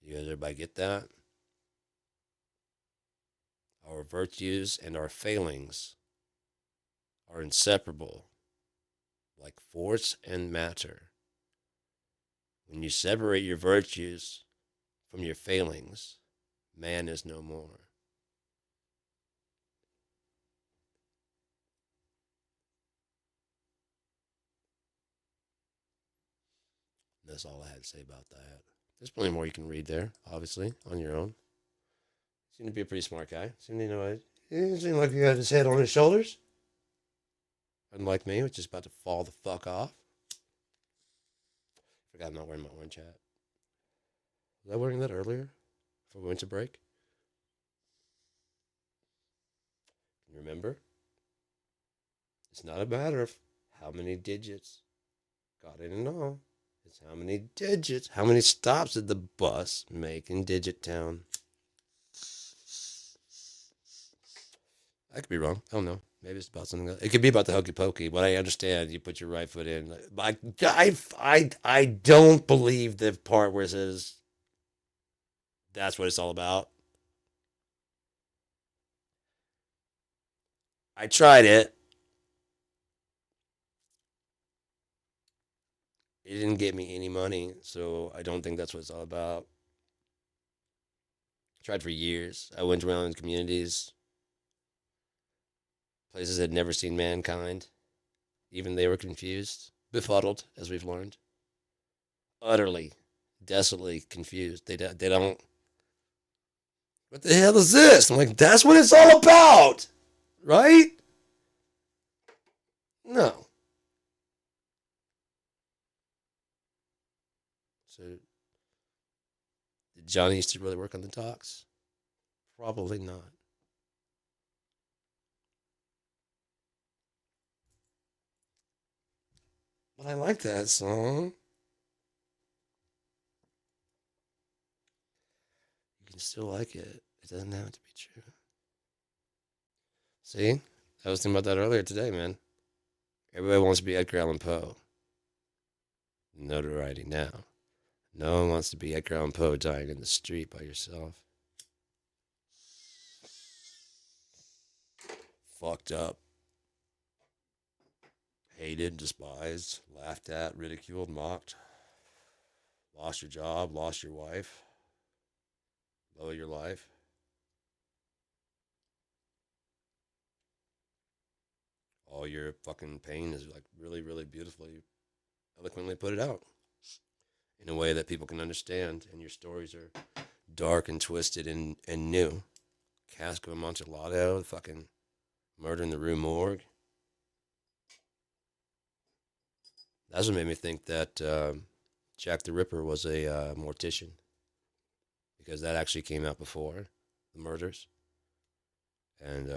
You guys, everybody get that? Our virtues and our failings are inseparable, like force and matter. When you separate your virtues from your failings, man is no more. And that's all I had to say about that. There's plenty more you can read there, obviously, on your own. Seemed to be a pretty smart guy. Seemed to know it. He didn't seem like he had his head on his shoulders. Unlike me, which is about to fall the fuck off. Forgot I'm not wearing my orange hat. Was I wearing that earlier? Before we went to break? Remember? It's not a matter of how many digits got in and all. It's how many digits, how many stops did the bus make in Digit Town? I could be wrong. I don't know. Maybe it's about something else. It could be about the hokey pokey, but I understand you put your right foot in. I don't believe the part where it says that's what it's all about. I tried it. It didn't get me any money, so I don't think that's what it's all about. I tried for years. I went around in communities, places that had never seen mankind. Even they were confused, befuddled, as we've learned. Utterly, desolately confused. They don't. What the hell is this? I'm like, that's what it's all about, right? No. So, did Johnny used to really work on the talks? Probably not. But I like that song. You can still like it. It doesn't have to be true. See? I was thinking about that earlier today, man. Everybody wants to be Edgar Allan Poe. Notoriety now. No one wants to be Edgar Allan Poe dying in the street by yourself. Fucked up. Hated, despised, laughed at, ridiculed, mocked. Lost your job, lost your wife, low your life. All your fucking pain is like really, really beautifully, eloquently put it out in a way that people can understand. And your stories are dark and twisted and new. Casco Amontillado, fucking murder in the Rue Morgue. That's what made me think that Jack the Ripper was a mortician, because that actually came out before the murders. And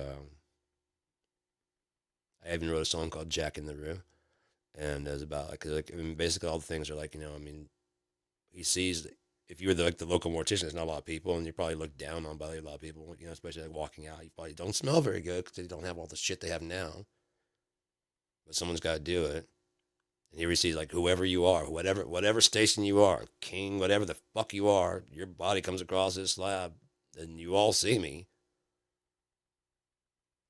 I even wrote a song called Jack in the Rue. And it was about, like I mean, basically all the things are like, I mean, he sees, if you were the local mortician, there's not a lot of people, and you're probably looked down on by a lot of people, especially like walking out. You probably don't smell very good because they don't have all the shit they have now. But someone's got to do it. And here he sees, like, whoever you are, whatever station you are, king, whatever the fuck you are, your body comes across this slab, and you all see me.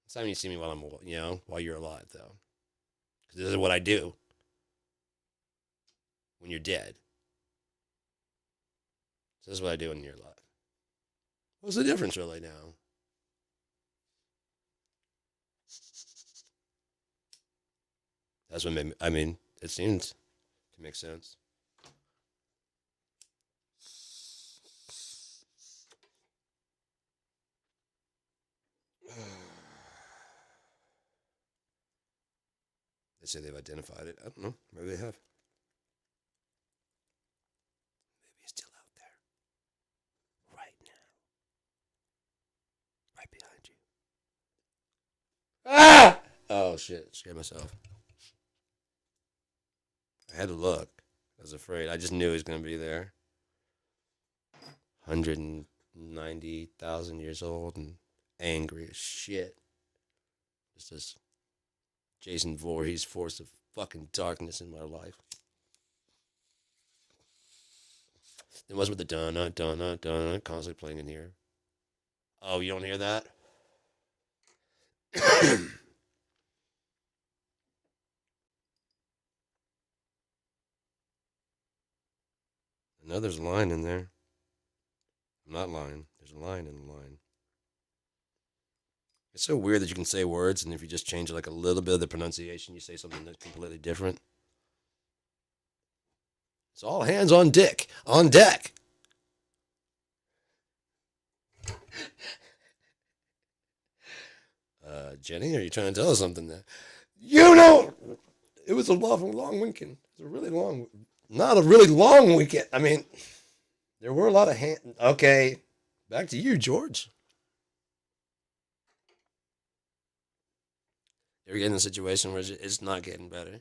It's not when you see me while I'm, while you're alive, though. Because this is what I do when you're dead. So this is what I do when you're alive. What's the difference really now? That's what made me, I mean, it seems to make sense. They say they've identified it. I don't know. Maybe they have. Maybe it's Ah! Oh shit! Scared myself. I had to look. I was afraid. I just knew he was gonna be there. 190,000 years old and angry as shit. Just this Jason Voorhees force of fucking darkness in my life. Then what's with the donut, donut, donut constantly playing in here? Oh, you don't hear that? I know there's a line in there. I'm not lying. There's a line in the line. It's so weird that you can say words, and if you just change like a little bit of the pronunciation, you say something that's completely different. It's all hands on dick, on deck. Jenny, are you trying to tell us something there? You know, it was a long weekend. It was a really long, not a really long weekend. I mean, there were a lot of hand. Okay, back to you, George. You're getting in a situation where it's not getting better.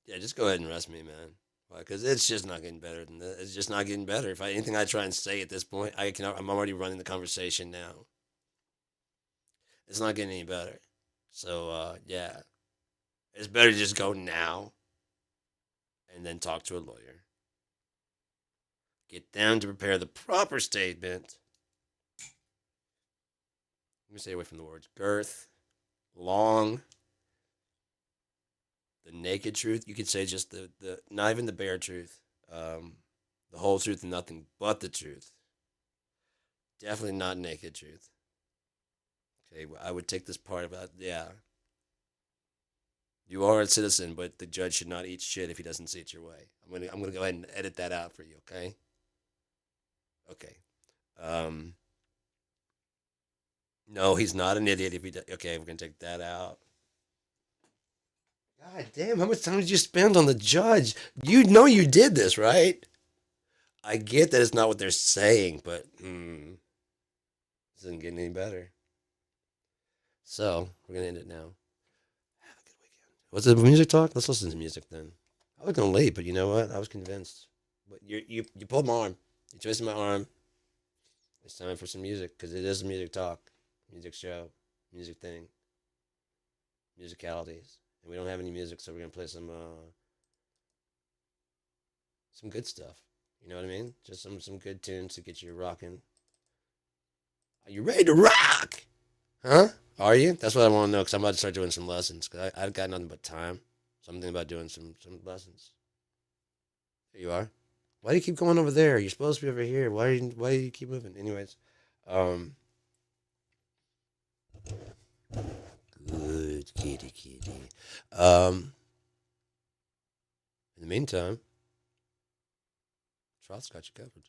Yeah, just go ahead and rest me, man. Because it's just not getting better than that. It's just not getting better. If anything I try and say at this point, I'm already running the conversation now. It's not getting any better. So yeah, it's better to just go now and then talk to a lawyer. Get down to prepare the proper statement. Let me stay away from the words girth, long, the naked truth. You could say just the not even the bare truth, the whole truth and nothing but the truth. Definitely not naked truth. Okay, I would take this part about yeah. You are a citizen, but the judge should not eat shit if he doesn't see it your way. I'm gonna go ahead and edit that out for you. Okay. Okay. Um. No, he's not an idiot. If he okay, we're gonna take that out. God damn, how much time did you spend on the judge? You know you did this, right? I get that it's not what they're saying, but this isn't getting any better. So we're gonna end it now. Have a good weekend. What's the music talk? Let's listen to music then. I was gonna leave, but you know what? I was convinced. But you pulled my arm. You twisted my arm. It's time for some music because it is a music talk, music show, music thing, musicalities, and we don't have any music, so we're gonna play some good stuff. You know what I mean? Just some good tunes to get you rocking. Are you ready to rock? Huh? Are you? That's what I want to know because I'm about to start doing some lessons because I've got nothing but time. Something about doing some lessons. There you are. Why do you keep going over there? You're supposed to be over here. Why do you keep moving? Anyways, good kitty. In the meantime, Troth's got you covered.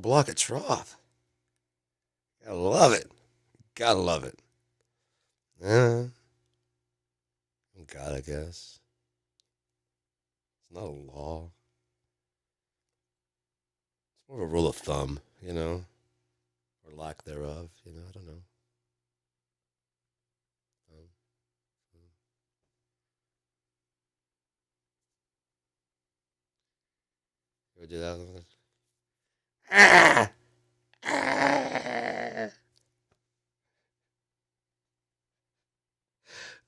block a trough. Gotta love it. Gotta love it. Uh, God, I guess. It's not a law. It's more of a rule of thumb, or lack thereof. I don't know. Um, you ever do that? Ah! Ah!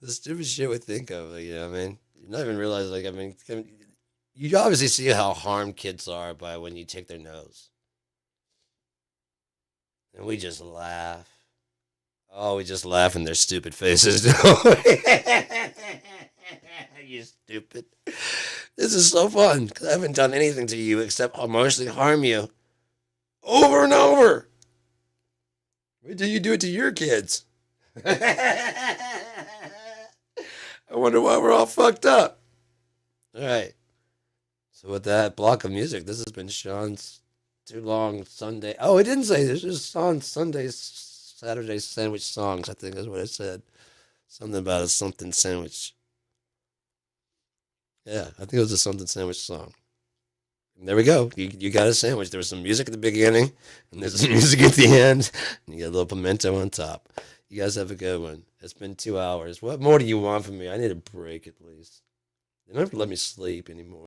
The stupid shit we think of, I mean, you not even realize, you obviously see how harmed kids are by when you take their nose, and we just laugh. Oh, we just laugh in their stupid faces. You stupid. This is so fun because I haven't done anything to you except emotionally harm you over and over. Wait till you do it to your kids. I wonder why we're all fucked up. All right. So with that block of music, this has been Sean's too long Sunday. Oh, it didn't say this. This is Sean's Sunday, Saturday sandwich songs. I think is what it said. Something about a something sandwich. Yeah, I think it was a something sandwich song. And there we go. You got a sandwich. There was some music at the beginning, and there's some music at the end, and you got a little pimento on top. You guys have a good one. It's been 2 hours. What more do you want from me? I need a break at least. They don't let me sleep anymore.